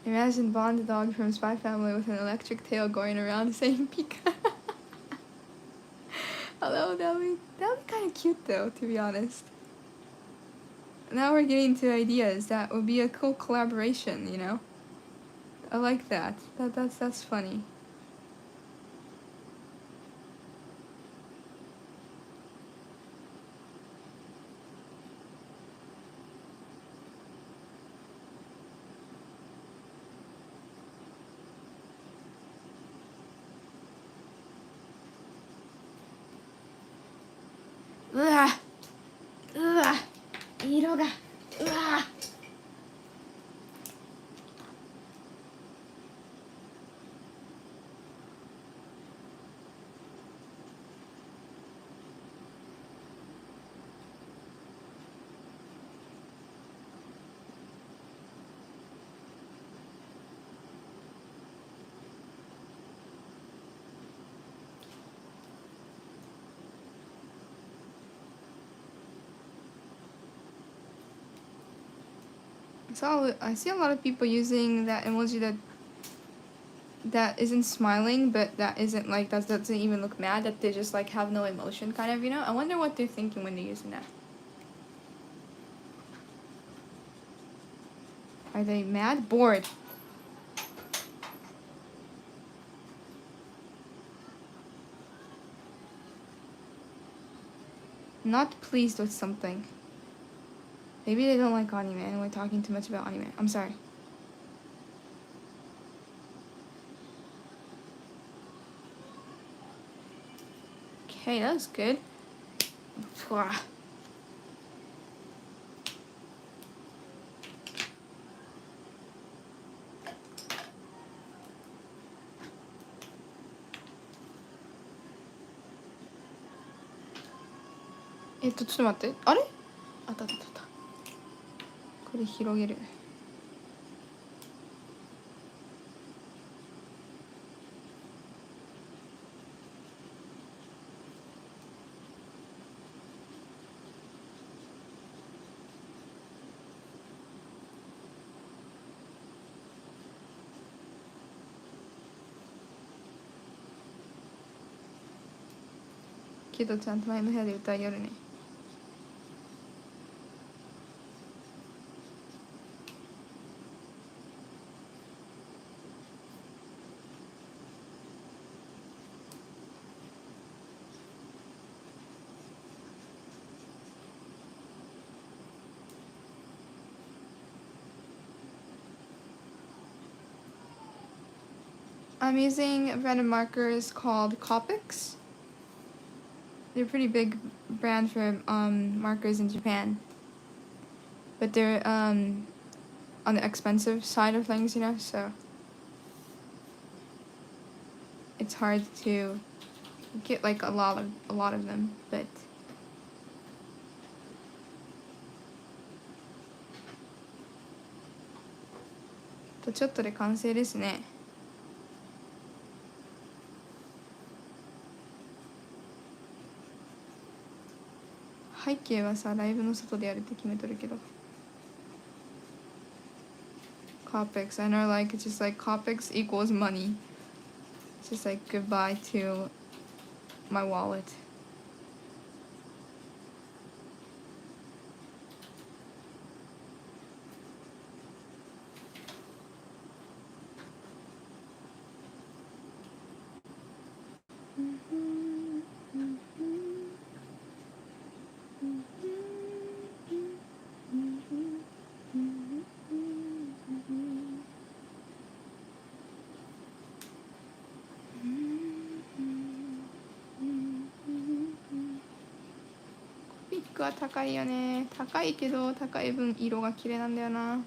Imagine Bond the dog from Spy Family with an electric tail going around saying Pika. Although that would be kind of cute though, to be honest. Now we're getting to ideas. That would be a cool collaboration, you know? I like that. That's funny. Ugh. Ugh. 色が。うわ。I see a lot of people using that emoji that isn't smiling, but that isn't like, that doesn't even look mad, that they just like have no emotion kind of, you know? I wonder what they're thinking when they're using that. Are they mad? Bored. Not pleased with something. Maybe they don't like anime and we're talking too much about anime. I'm sorry. Okay, that was good. Pwah.ちょっと待って。あれ？あったあったあった。これ広げる。けどちゃんと前の部屋で歌いよるね。I'm using branded markers called Copics. They're a pretty big brand for markers in Japan. But they're on the expensive side of things, you know, so it's hard to get like a lot of them, butちょっとで完成ですね。背景はさ、ライブの外でやるって決めとるけど。Copics, I know, like it's just like Copics equals money. It's just like goodbye to my wallet. クは高いよね。高いけど高い分色が綺麗なんだよな。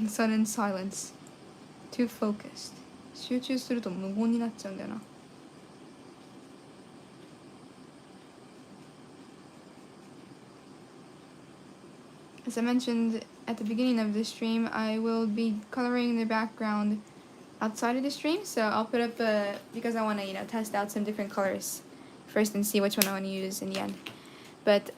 Sudden silence. Too focused. 集中すると無言になっちゃうんだよな。As I mentioned at the beginning of the stream, I will be coloring the background outside of the stream, so I'll put up because I want to test out some different colors first and see which one I want to use in the end. But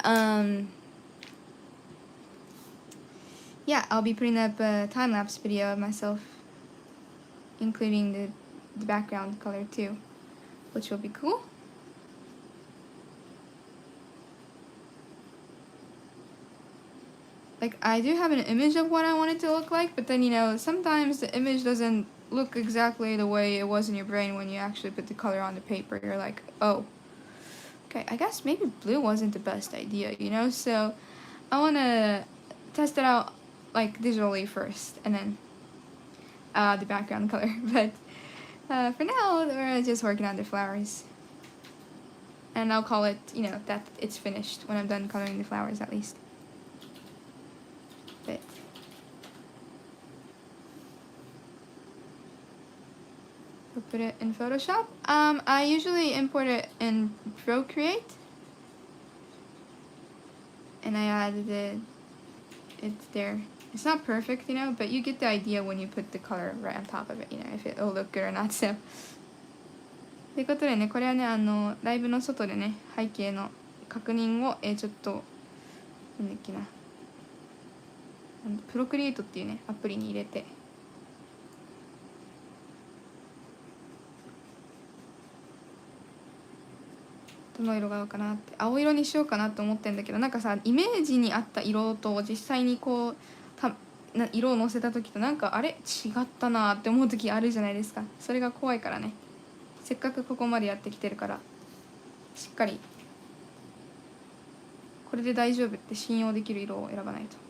yeah, I'll be putting up a time-lapse video of myself, including the background color too, which will be cool. Like, I do have an image of what I want it to look like, but then, sometimes the image doesn't look exactly the way it was in your brain when you actually put the color on the paper. You're like, oh, okay, I guess maybe blue wasn't the best idea, So I want to test it out, like, visually first, and then the background color. But for now, we're just working on the flowers. And I'll call it, that it's finished when I'm done coloring the flowers, at least. But I'll put it in Photoshop. I usually import it in Procreate, and I added it there. It's not perfect, but you get the idea when you put the color right on top of it, if it will look good or not. So ということでね、これはね、ライブの外でね、背景の確認をちょっとなんだっけな、プロクリエイトっていうねアプリに入れて、どの色が合うかなって、青色にしようかなと思ってんだけど、なんかさ、イメージに合った色と実際にこう色をのせた時となんかあれ違ったなって思う時あるじゃないですか。それが怖いからね、せっかくここまでやってきてるから、しっかりこれで大丈夫って信用できる色を選ばないと。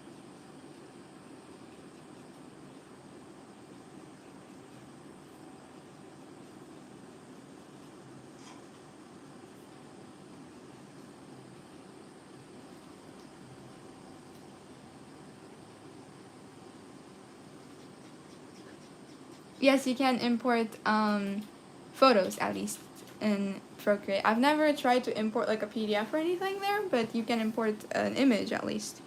Yes, you can import photos at least in Procreate. I've never tried to import like a PDF or anything there, but you can import an image at least.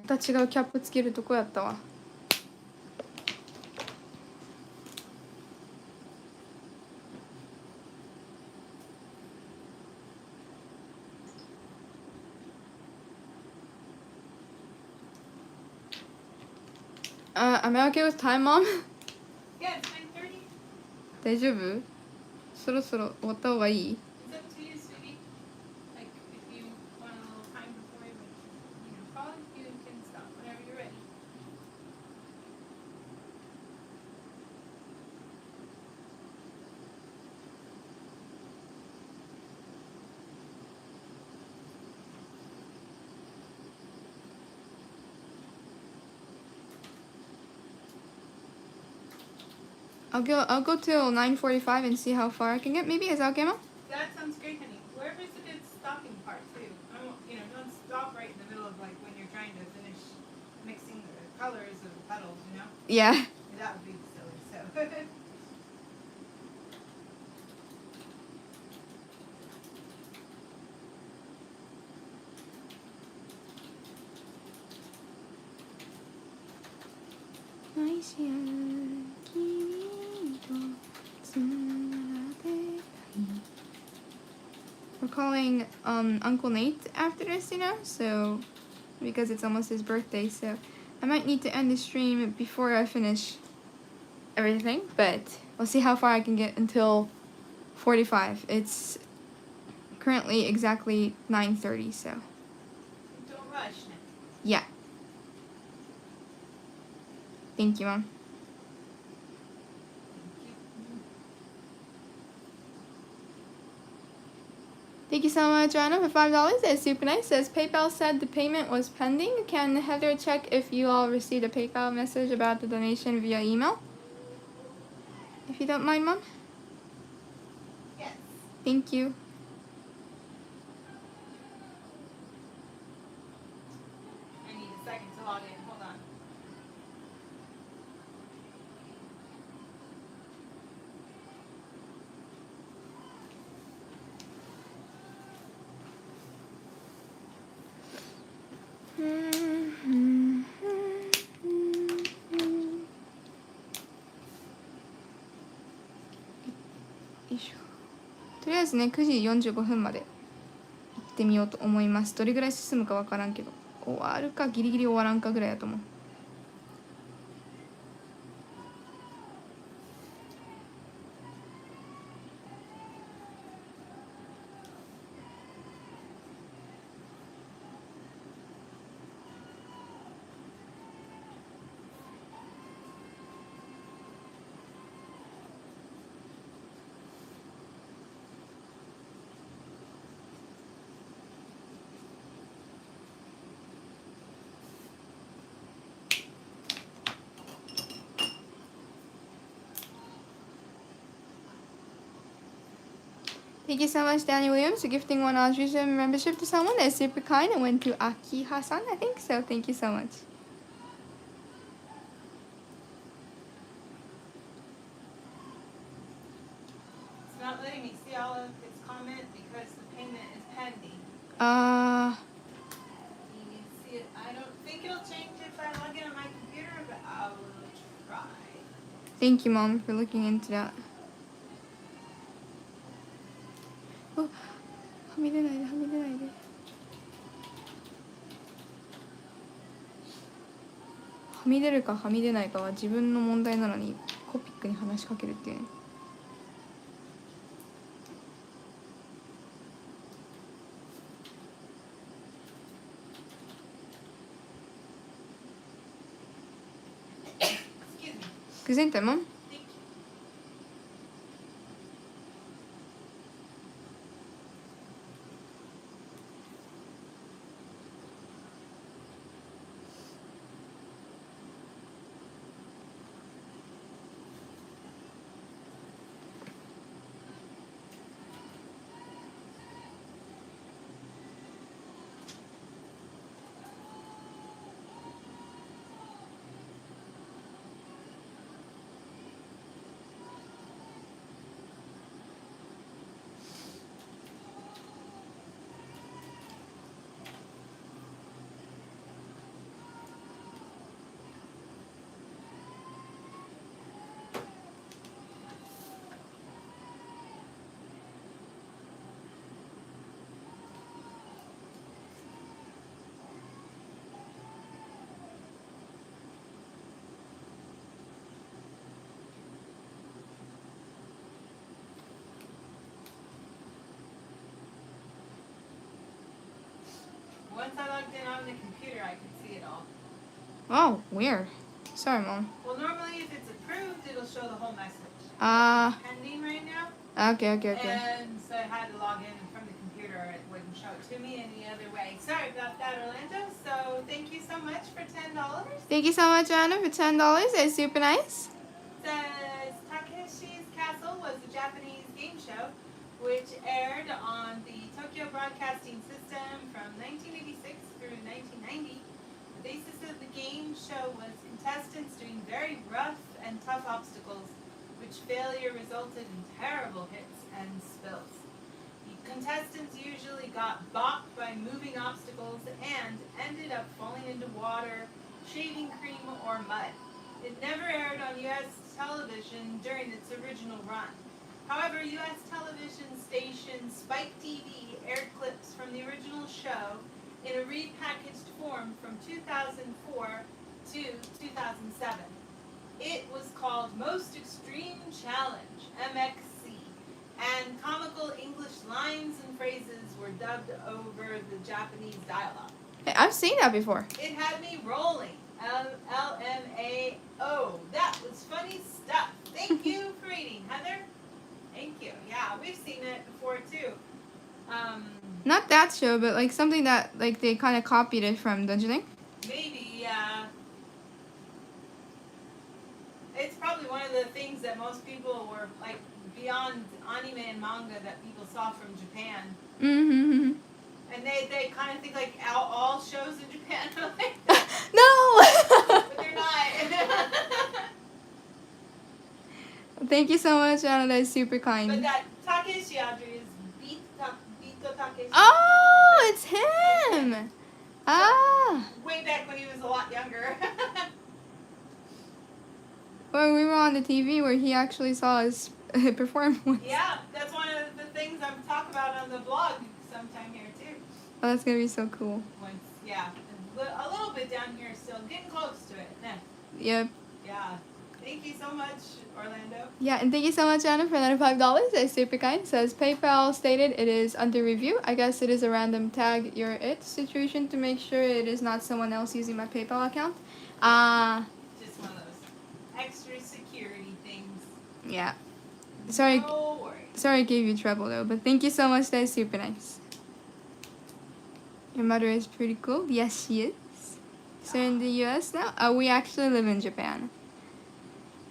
また違うキャップつけるとこやったわ。Am I okay with time, Mom? Yeah, it's 9:30. 大丈夫？そろそろ終わった方がいい？ It's up to you, sweetie. Like, if you want a little time before you call, you can stop whenever you're ready. I'll go till 9:45 and see how far I can get. Maybe is that okay, Mom? That sounds great, honey. Wherever's a good stopping part too. Don't stop right in the middle of like when you're trying to finish mixing the colors of the petals. Yeah. That would be silly. So. 愛し合う君とつながってたい We're calling Uncle Nate after this, so because it's almost his birthday, so I might need to end the stream before I finish everything, but we'll see how far I can get until 45. It's currently exactly 9:30, so Don't rush. yeah. Thank you, Mom. Thank you so much, Anna, for $5. That's super nice. Says PayPal said the payment was pending. Can Heather check if you all received a PayPal message about the donation via email? If you don't mind, Mom. Yes. Thank you. I need a second to log in. Hold on.よいしょ。とりあえずね、9時45分まで行ってみようと思います。どれぐらい進むかわからんけど、終わるかギリギリ終わらんかぐらいだと思う。Thank you so much, Danny Williams, for gifting one altruism membership to someone. That's super kind. It went to Aki Hassan, I think. So thank you so much. It's not letting me see all of his comment because the payment is pending. Uh, You can see it. I don't think it'll change if I log in on my computer, but I will try. thank you, Mom, for looking into that. Oh, はみ出ないで、はみ出ないで。はみ出るかはみ出ないかは自分の問題なのにコピックに話しかけるっていうね。Excuse me. Gesundheit, Mom. Thank you. Once I logged in on the computer, I can see it all. Oh, weird. Sorry, Mom. Well, normally if it's approved, it'll show the whole message. Ah. Pending right now. Okay. And so I had to log in from the computer. It wouldn't show it to me any other way. Sorry about that, Orlando. So thank you so much for $10. Thank you so much, Anna, for $10. That's super nice. Says Japanese game show, which aired on the Tokyo Broadcasting System from 1986 through 1990. The basis of the game show was contestants doing very rough and tough obstacles, which failure resulted in terrible hits and spills. The contestants usually got balked by moving obstacles and ended up falling into water, shaving cream, or mud. It never aired on U.S. television during its original run. However, U.S. television station Spike TV aired clips from the original show in a repackaged form from 2004 to 2007. It was called Most Extreme Challenge, MXC, and comical English lines and phrases were dubbed over the Japanese dialogue. Hey, I've seen that before. It had me rolling. LMAO. That was funny stuff. Thank you for reading, Heather. Thank you. Yeah, we've seen it before too. Not that show, but like something that like they kind of copied it from, don't you think? Maybe, yeah. It's probably one of the things that most people were like beyond anime and manga that people saw from Japan. Mm-hmm. And they kind of think like all shows in Japan are like that. No! But they're not. Thank you so much, Anna. That is super kind. But that Takeshi Audrey is Bito Takeshi. Oh, it's him! Ah! Way back when he was a lot younger. Well, we were on the TV where he actually saw us perform once. Yeah, that's one of the things I'm talking about on the blog sometime here too. Oh, that's gonna be so cool. Once, yeah, a little bit down here still, getting close to it. Yep. Yeah. Thank you so much, Orlando. Yeah, and thank you so much, Anna, for another $5. That's super kind. Says PayPal stated it is under review. I guess it is a random tag you're it situation to make sure it is not someone else using my PayPal account. Just one of those extra security things. Yeah. Sorry. No worries. Sorry I gave you trouble though, but thank you so much. That is super nice. Your mother is pretty cool. Yes, she is. So in the U.S. now, we actually live in Japan.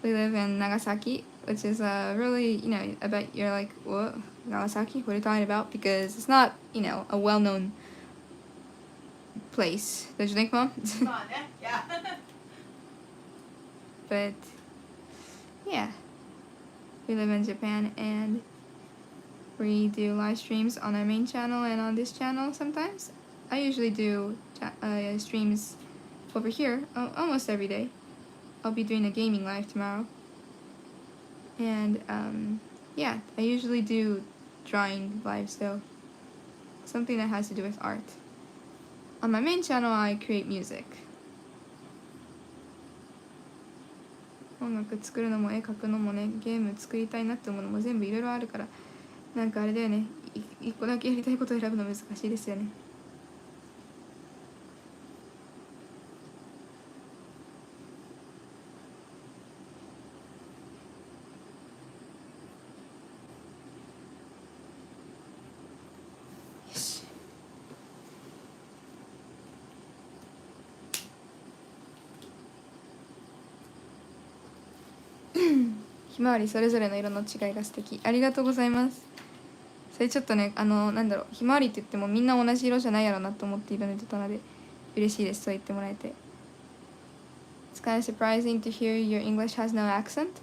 We live in Nagasaki, which is really, I bet you're like, what? Nagasaki? What are you talking about? Because it's not, a well-known place. Don't you think, Mom? Come on, eh? Yeah. But, yeah. We live in Japan, and we do live streams on our main channel and on this channel sometimes. I usually do streams over here almost every day. I'll be doing a gaming live tomorrow. And, yeah, I usually do drawing lives though. Something that has to do with art. On my main channel, I create music. 音楽作るのも絵描くのもね、ゲーム作りたいなって思うのも全部いろいろあるから、なんかあれだよね、一個だけやりたいことを選ぶの難しいですよね。ひまわりそれぞれの色の違いが素敵。ありがとうございます。それちょっとね、なんだろう、ひまわりって言ってもみんな同じ色じゃないやろなと思っているので、たので嬉しいです。そう言ってもらえて。It's kind of surprising to hear your English has no accent.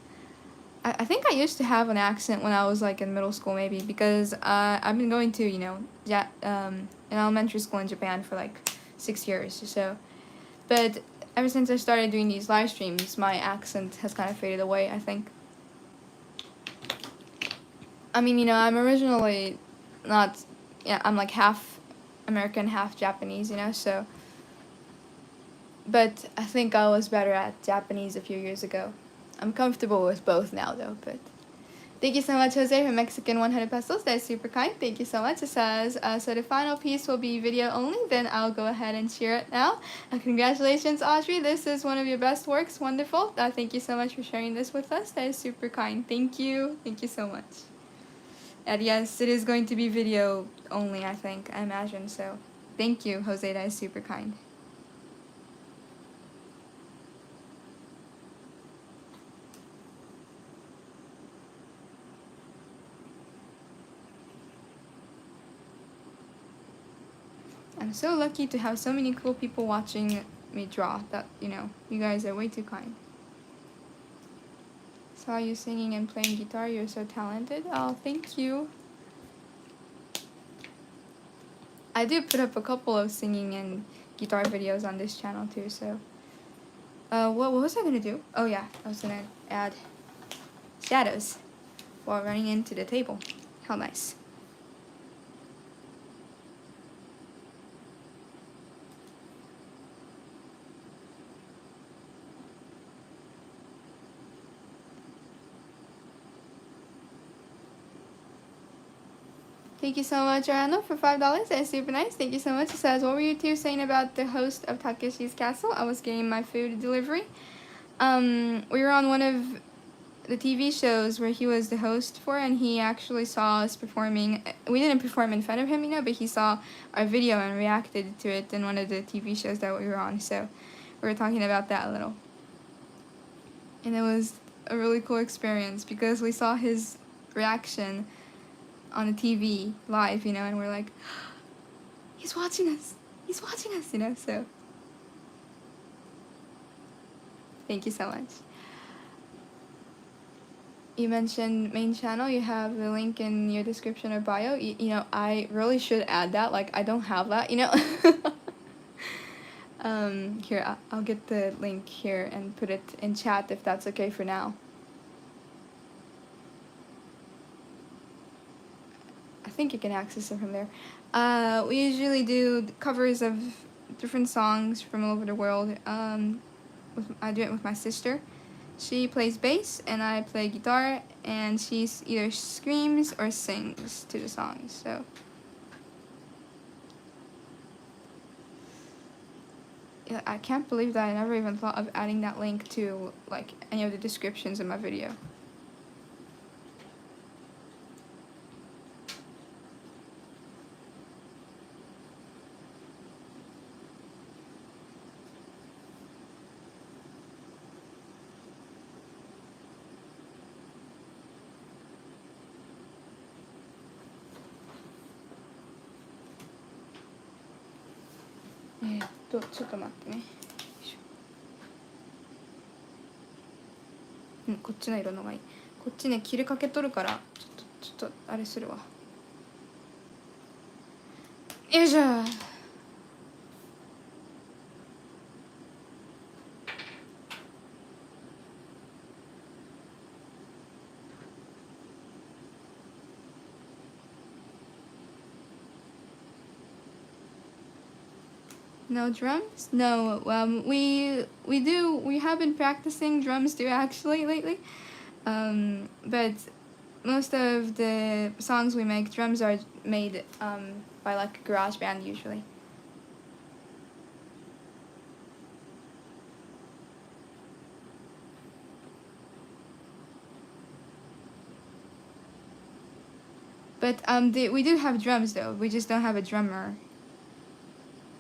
I think I used to have an accent when I was like in middle school maybe because I've been going to, an elementary school in Japan for like 6 years or so. But ever since I started doing these live streams, my accent has kind of faded away, I think. I mean, I'm originally not, I'm like half American, half Japanese, so. But I think I was better at Japanese a few years ago. I'm comfortable with both now, though, but. Thank you so much, Jose, for Mexican 100 pesos. That's super kind. Thank you so much. It says, so the final piece will be video only. Then I'll go ahead and share it now. Congratulations, Audrey. This is one of your best works. Wonderful. Thank you so much for sharing this with us. That is super kind. Thank you. Thank you so much. And yes, it is going to be video only, I think. I imagine. So thank you, Jose. That is super kind. I'm so lucky to have so many cool people watching me draw. That, you know, you guys are way too kind. Saw you singing and playing guitar. You're so talented. Oh, thank you. I do put up a couple of singing and guitar videos on this channel too, so. What was I gonna do? Oh yeah, I was gonna add shadows while running into the table. How nice. Thank you so much, Arano, for $5. That's super nice. Thank you so much. It says, what were you two saying about the host of Takeshi's Castle? I was getting my food delivery. We were on one of the TV shows where he was the host for, and he actually saw us performing. We didn't perform in front of him, you know, but he saw our video and reacted to it in one of the TV shows that we were on. So we were talking about that a little. And it was a really cool experience because we saw his reaction on the TV live, you know, and we're like, he's watching us, you know, so. Thank you so much. You mentioned main channel. You have the link in your description or bio. You know, I really should add that. Like, I don't have that, you know. Here, I'll get the link here and put it in chat if that's okay for now. I think you can access it from there. We usually do covers of different songs from all over the world. I do it with my sister. She plays bass and I play guitar, and she either screams or sings to the songs. So yeah, I can't believe that I never even thought of adding that link to like any of the descriptions in my video.ちょっと待ってね。こっちの色のがいい。こっちね、切れかけとるから、ちょっとあれするわ。よいしょ。No drums? No. We have been practicing drums too actually lately. But most of the songs we make, drums are made by like a garage band usually. But we do have drums though. We just don't have a drummer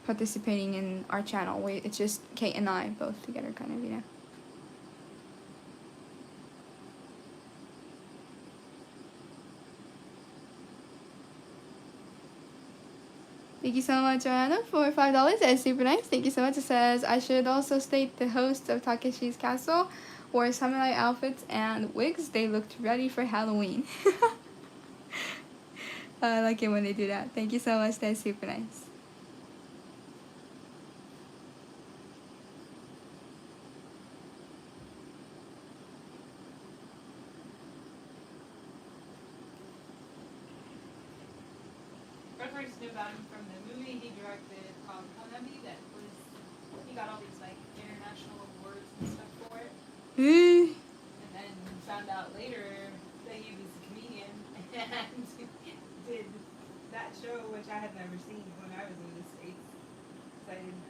participating in our channel. It's just Kate and I both together, kind of, you know. Thank you so much, Joanna, for $5. That's super nice. Thank you so much. It says, I should also state the host of Takeshi's Castle wore samurai outfits and wigs. They looked ready for Halloween. I like it when they do that. Thank you so much. That's super nice. I first knew about him from the movie he directed called Hanabi. He got all these like international awards and stuff for it. And then found out later that he was a comedian and did that show, which I had never seen when I was in the States. Because I didn't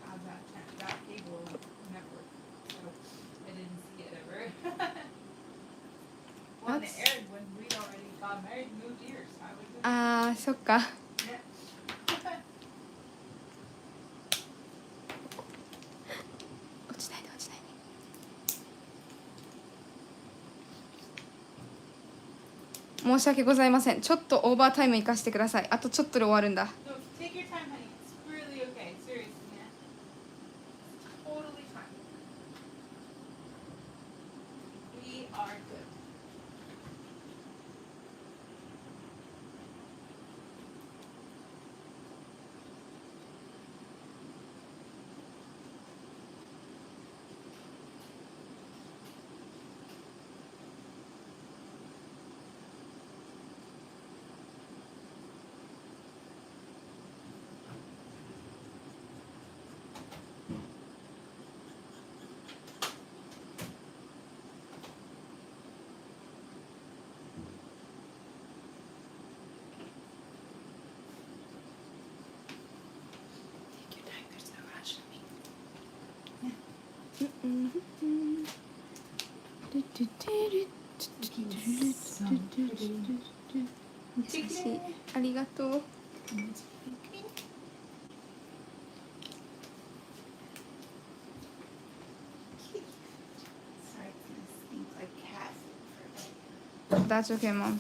have that cable network, so I didn't see it ever. When it aired, when we'd already got married and moved here, so I was. そっか。落ちないで落ちないで。申し訳ございません。ちょっとオーバータイム行かせてください。あとちょっとで終わるんだ。Take your time, honey. It's are good. Take your time, there's no rush to me.優しい。ありがとう。Sorry, this stinks like cat food for me. That's okay, Mom.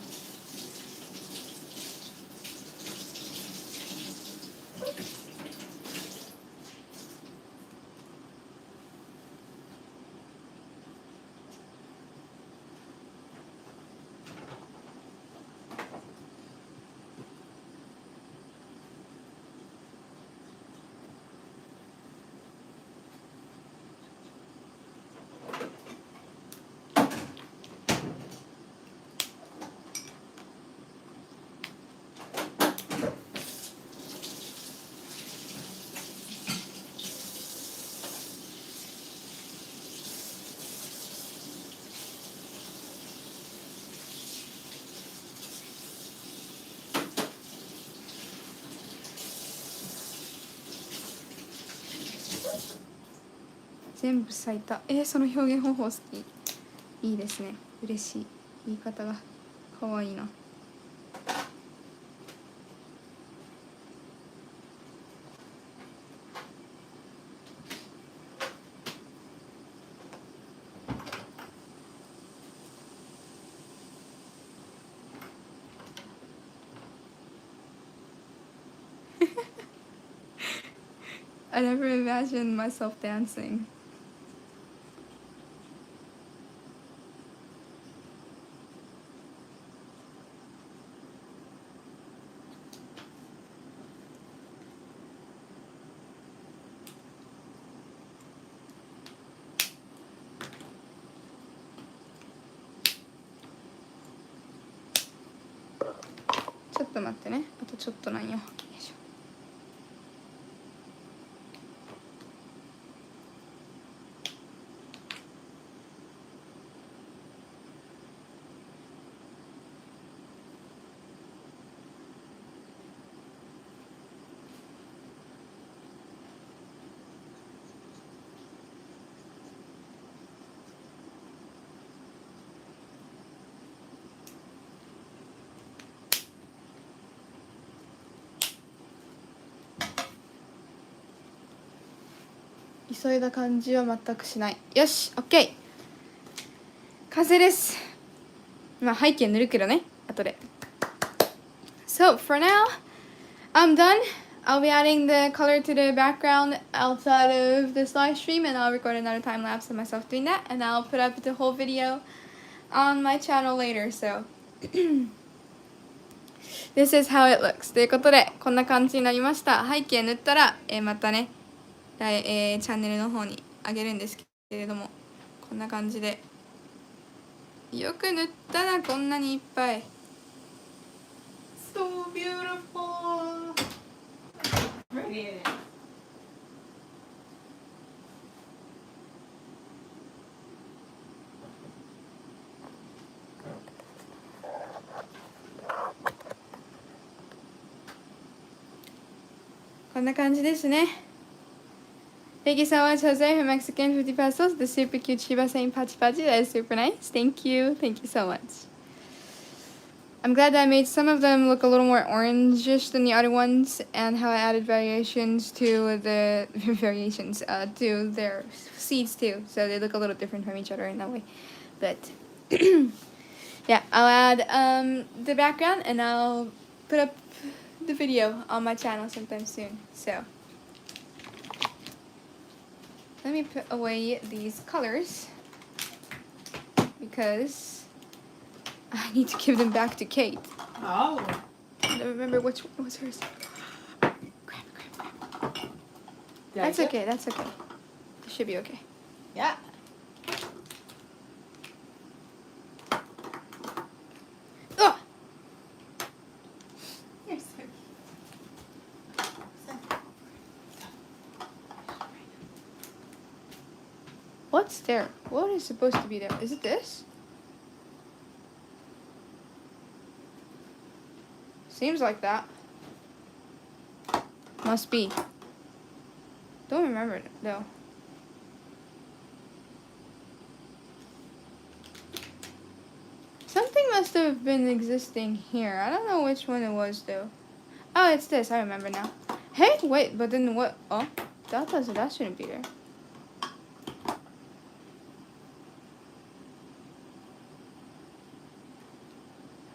全部咲いた。その表現方法好き。いいですね。嬉しい。言い方がかわいいな。I never imagined myself dancing.ちょっと待ってね。あとちょっとなんよ。よいしょ。急いだ感じは全くしない。よし、OK。完成です。まあ背景塗るけどね、後で。So for now, I'm done. I'll be adding the color to the background outside of this live stream, and I'll record another time lapse of myself doing that, and I'll put up the whole video on my channel later. So this is how it looks. ということでこんな感じになりました。背景塗ったら、またね、チャンネルの方にあげるんですけれども、こんな感じでよく塗ったらこんなにいっぱい。 So beautiful. Brilliant. Thank you so much, Jose, for Mexican 50 pesos. The super cute Shiba saying pachi pachi. That is super nice. Thank you. Thank you so much. I'm glad that I made some of them look a little more orangish than the other ones, and how I added variations to the to their seeds too, so they look a little different from each other in that way. But yeah, I'll add the background, and I'll put up the video on my channel sometime soon. So let me put away these colors because I need to give them back to Kate. Oh. I don't remember which one was hers. Grab it. That's okay. That's okay. It should be okay. Yeah. Oh! You're so What's there? What is supposed to be there? Is it this? Seems like that. Must be. Don't remember it though. Something must have been existing here. I don't know which one it was though. Oh, it's this. I remember now. Hey, wait, but then what? Oh, that shouldn't be there.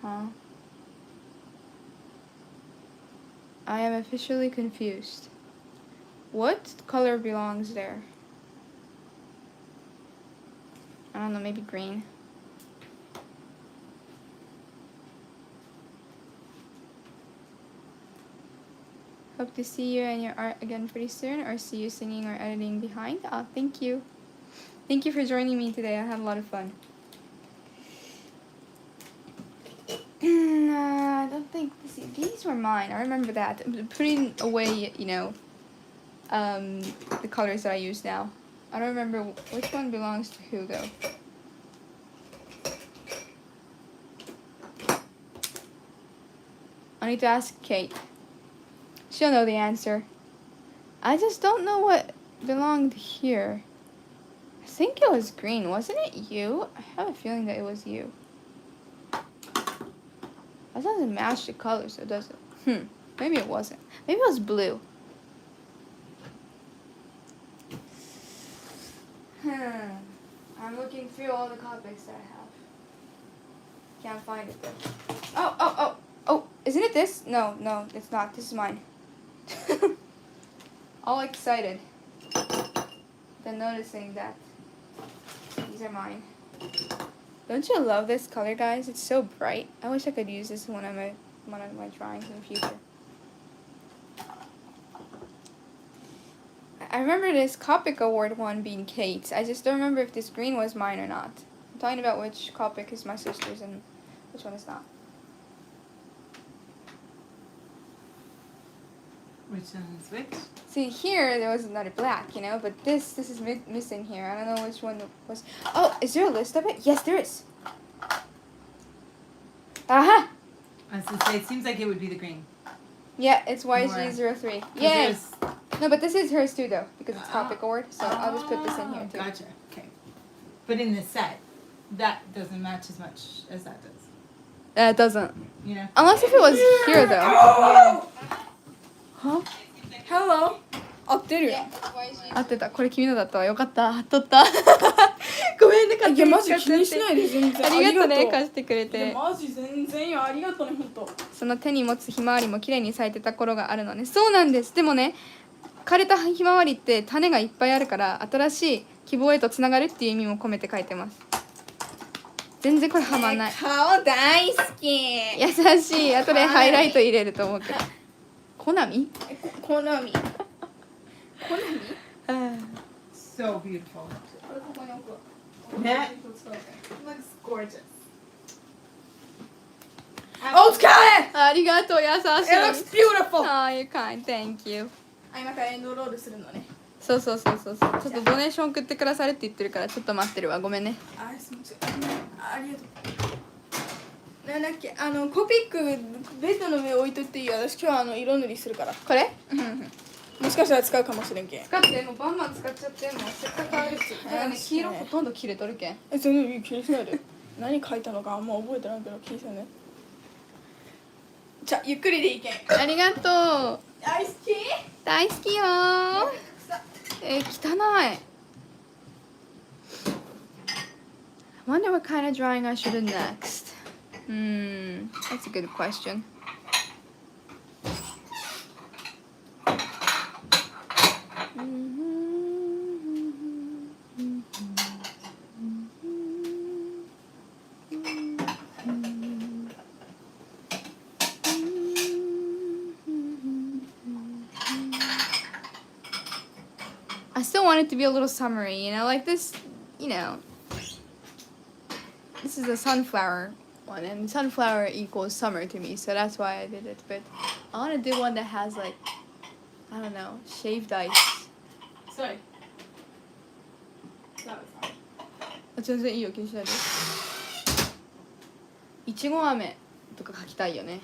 Huh? I am officially confused. What color belongs there? I don't know, maybe green. Hope to see you and your art again pretty soon, or see you singing or editing behind. Oh, thank you. Thank you for joining me today. I had a lot of fun. I don't think, these were mine. I remember that. Putting away, you know, the colors that I use now. I don't remember which one belongs to who though. I need to ask Kate. She'll know the answer. I just don't know what belonged here. I think it was green. Wasn't it you? I have a feeling that it was you. That doesn't match the color, so does it? Maybe it wasn't. Maybe it was blue. I'm looking through all the copics that I have. Can't find it though. Oh, isn't it this? No, it's not. This is mine. All excited. Then noticing that these are mine. Don't you love this color, guys? It's so bright. I wish I could use this in one of my drawings in the future. I remember this Copic Award one being Kate's. I just don't remember if this green was mine or not. I'm talking about which Copic is my sister's and which one is not. Which one is which? See, here there was another black, you know, but this is missing here. I don't know which one was. Oh, is there a list of it? Yes, there is. Aha! I was going to say, it seems like it would be the green. Yeah, it's YG03. Yay! No, but this is hers too, though, because it's Copic Award, so I'll just put this in here, too. Gotcha. Okay. But in the set, that doesn't match as much as that does. It doesn't. You know? Unless if it was here, though. Huh? Hello. 合ってるよ。合ってた。これ君のだったわ。よかった。撮った。ごめんね、勝手にいやマジ気にしないで全然。ありがとうね、ありがとう貸してくれいやて。マジ全然よありがとうね本当。その手に持つひまわりも綺麗に咲いてた頃があるのね。そうなんです。でもね、枯れたひまわりって種がいっぱいあるから、新しい希望へとつながるっていう意味も込めて書いてます。全然これはまんない。顔大好き。優しい。後でハイライト入れると思うけど。コナミ？コナミ。コナミ？ So beautiful. これここに置くわ。ね。Looks gorgeous. お疲れ。ありがとう、優しい。 It looks beautiful. Oh, you're kind. Thank you. あ、今からエンドロールするのね。そうちょっとドネーション送ってくださるって言ってるからちょっと待ってるわ。ごめんね。あ、すみません。ありがとう。なんだっけコピックベッドの上置いといていいよ。私今日は色塗りするから。これ？もしかしたら使うかもしれんけん。使ってもうバンバン使っちゃってもうせっかくあるし。だからね黄色ほとんど切れとるけん。それ気にしないで。何書いたのかあんま覚えてないけど気にしないね。じゃあゆっくりでいいけん。ありがとう。大好き。大好きよー。汚い。I wonder what kind of drawing I should do next. That's a good question. want it to be a little summery, you know, like this, you know. This is a sunflower one, and sunflower equals summer to me, so that's why I did it. But I want to do one that has like, I don't know, shaved ice. Sorry. That was fine. 全然いいよ、気にしないで。いちご飴とか描きたいよね。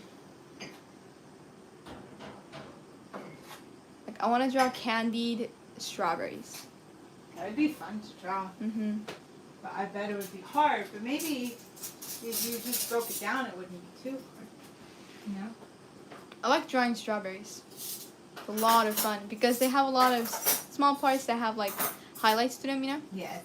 Like I want to draw candied strawberries. That would be fun to draw. Mhm. But I bet it would be hard. But maybe if you just broke it down, it wouldn't be too hard. You know? I like drawing strawberries. It's a lot of fun because they have a lot of small parts that have like highlights to them, you know? Yes.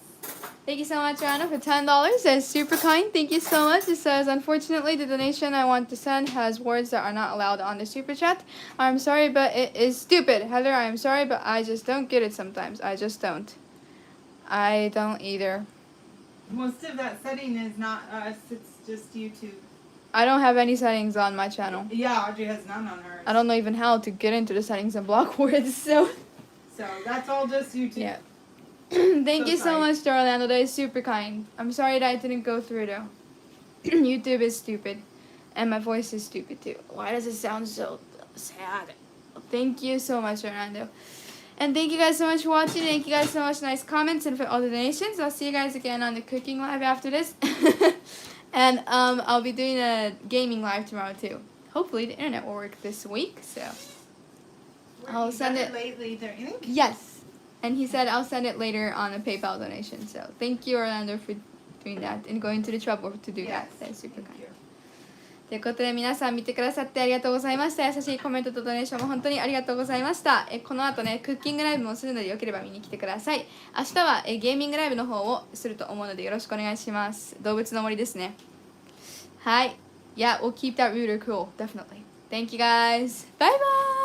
Thank you so much, Anna, for $10. That's super kind. Thank you so much. It says, unfortunately, the donation I want to send has words that are not allowed on the super chat. I'm sorry, but it is stupid. Heather, I am sorry, but I just don't get it sometimes. I just don't. I don't either. Most of that setting is not us. It's just YouTube. I don't have any settings on my channel. Yeah, Audrey has none on hers. I don't know even how to get into the settings and block words, so... So that's all just YouTube. Yeah. Thank So you so sorry. much, Orlando. That is super kind. I'm sorry that I didn't go through though. YouTube is stupid. And my voice is stupid too. Why does it sound so sad? Thank you so much, Orlando. And thank you guys so much for watching. Thank you guys so much. Nice comments and for all the donations. I'll see you guys again on the cooking live after this. And I'll be doing a gaming live tomorrow too. Hopefully the internet will work this week. So I'll send it. Lately, don't you think? Yes. And he said I'll send it later on a PayPal donation. So thank you, Orlando, for doing that and going to the trouble to do that. That's super kind. ということで皆さん見てくださってありがとうございました。優しいコメントとドネーションも本当にありがとうございました。この後ね、クッキングライブもするのでよければ見に来てください。明日はゲーミングライブの方をすると思うのでよろしくお願いします。動物の森ですね。はい。Yeah, we'll keep that rooter cool, definitely. Thank you guys. Bye bye!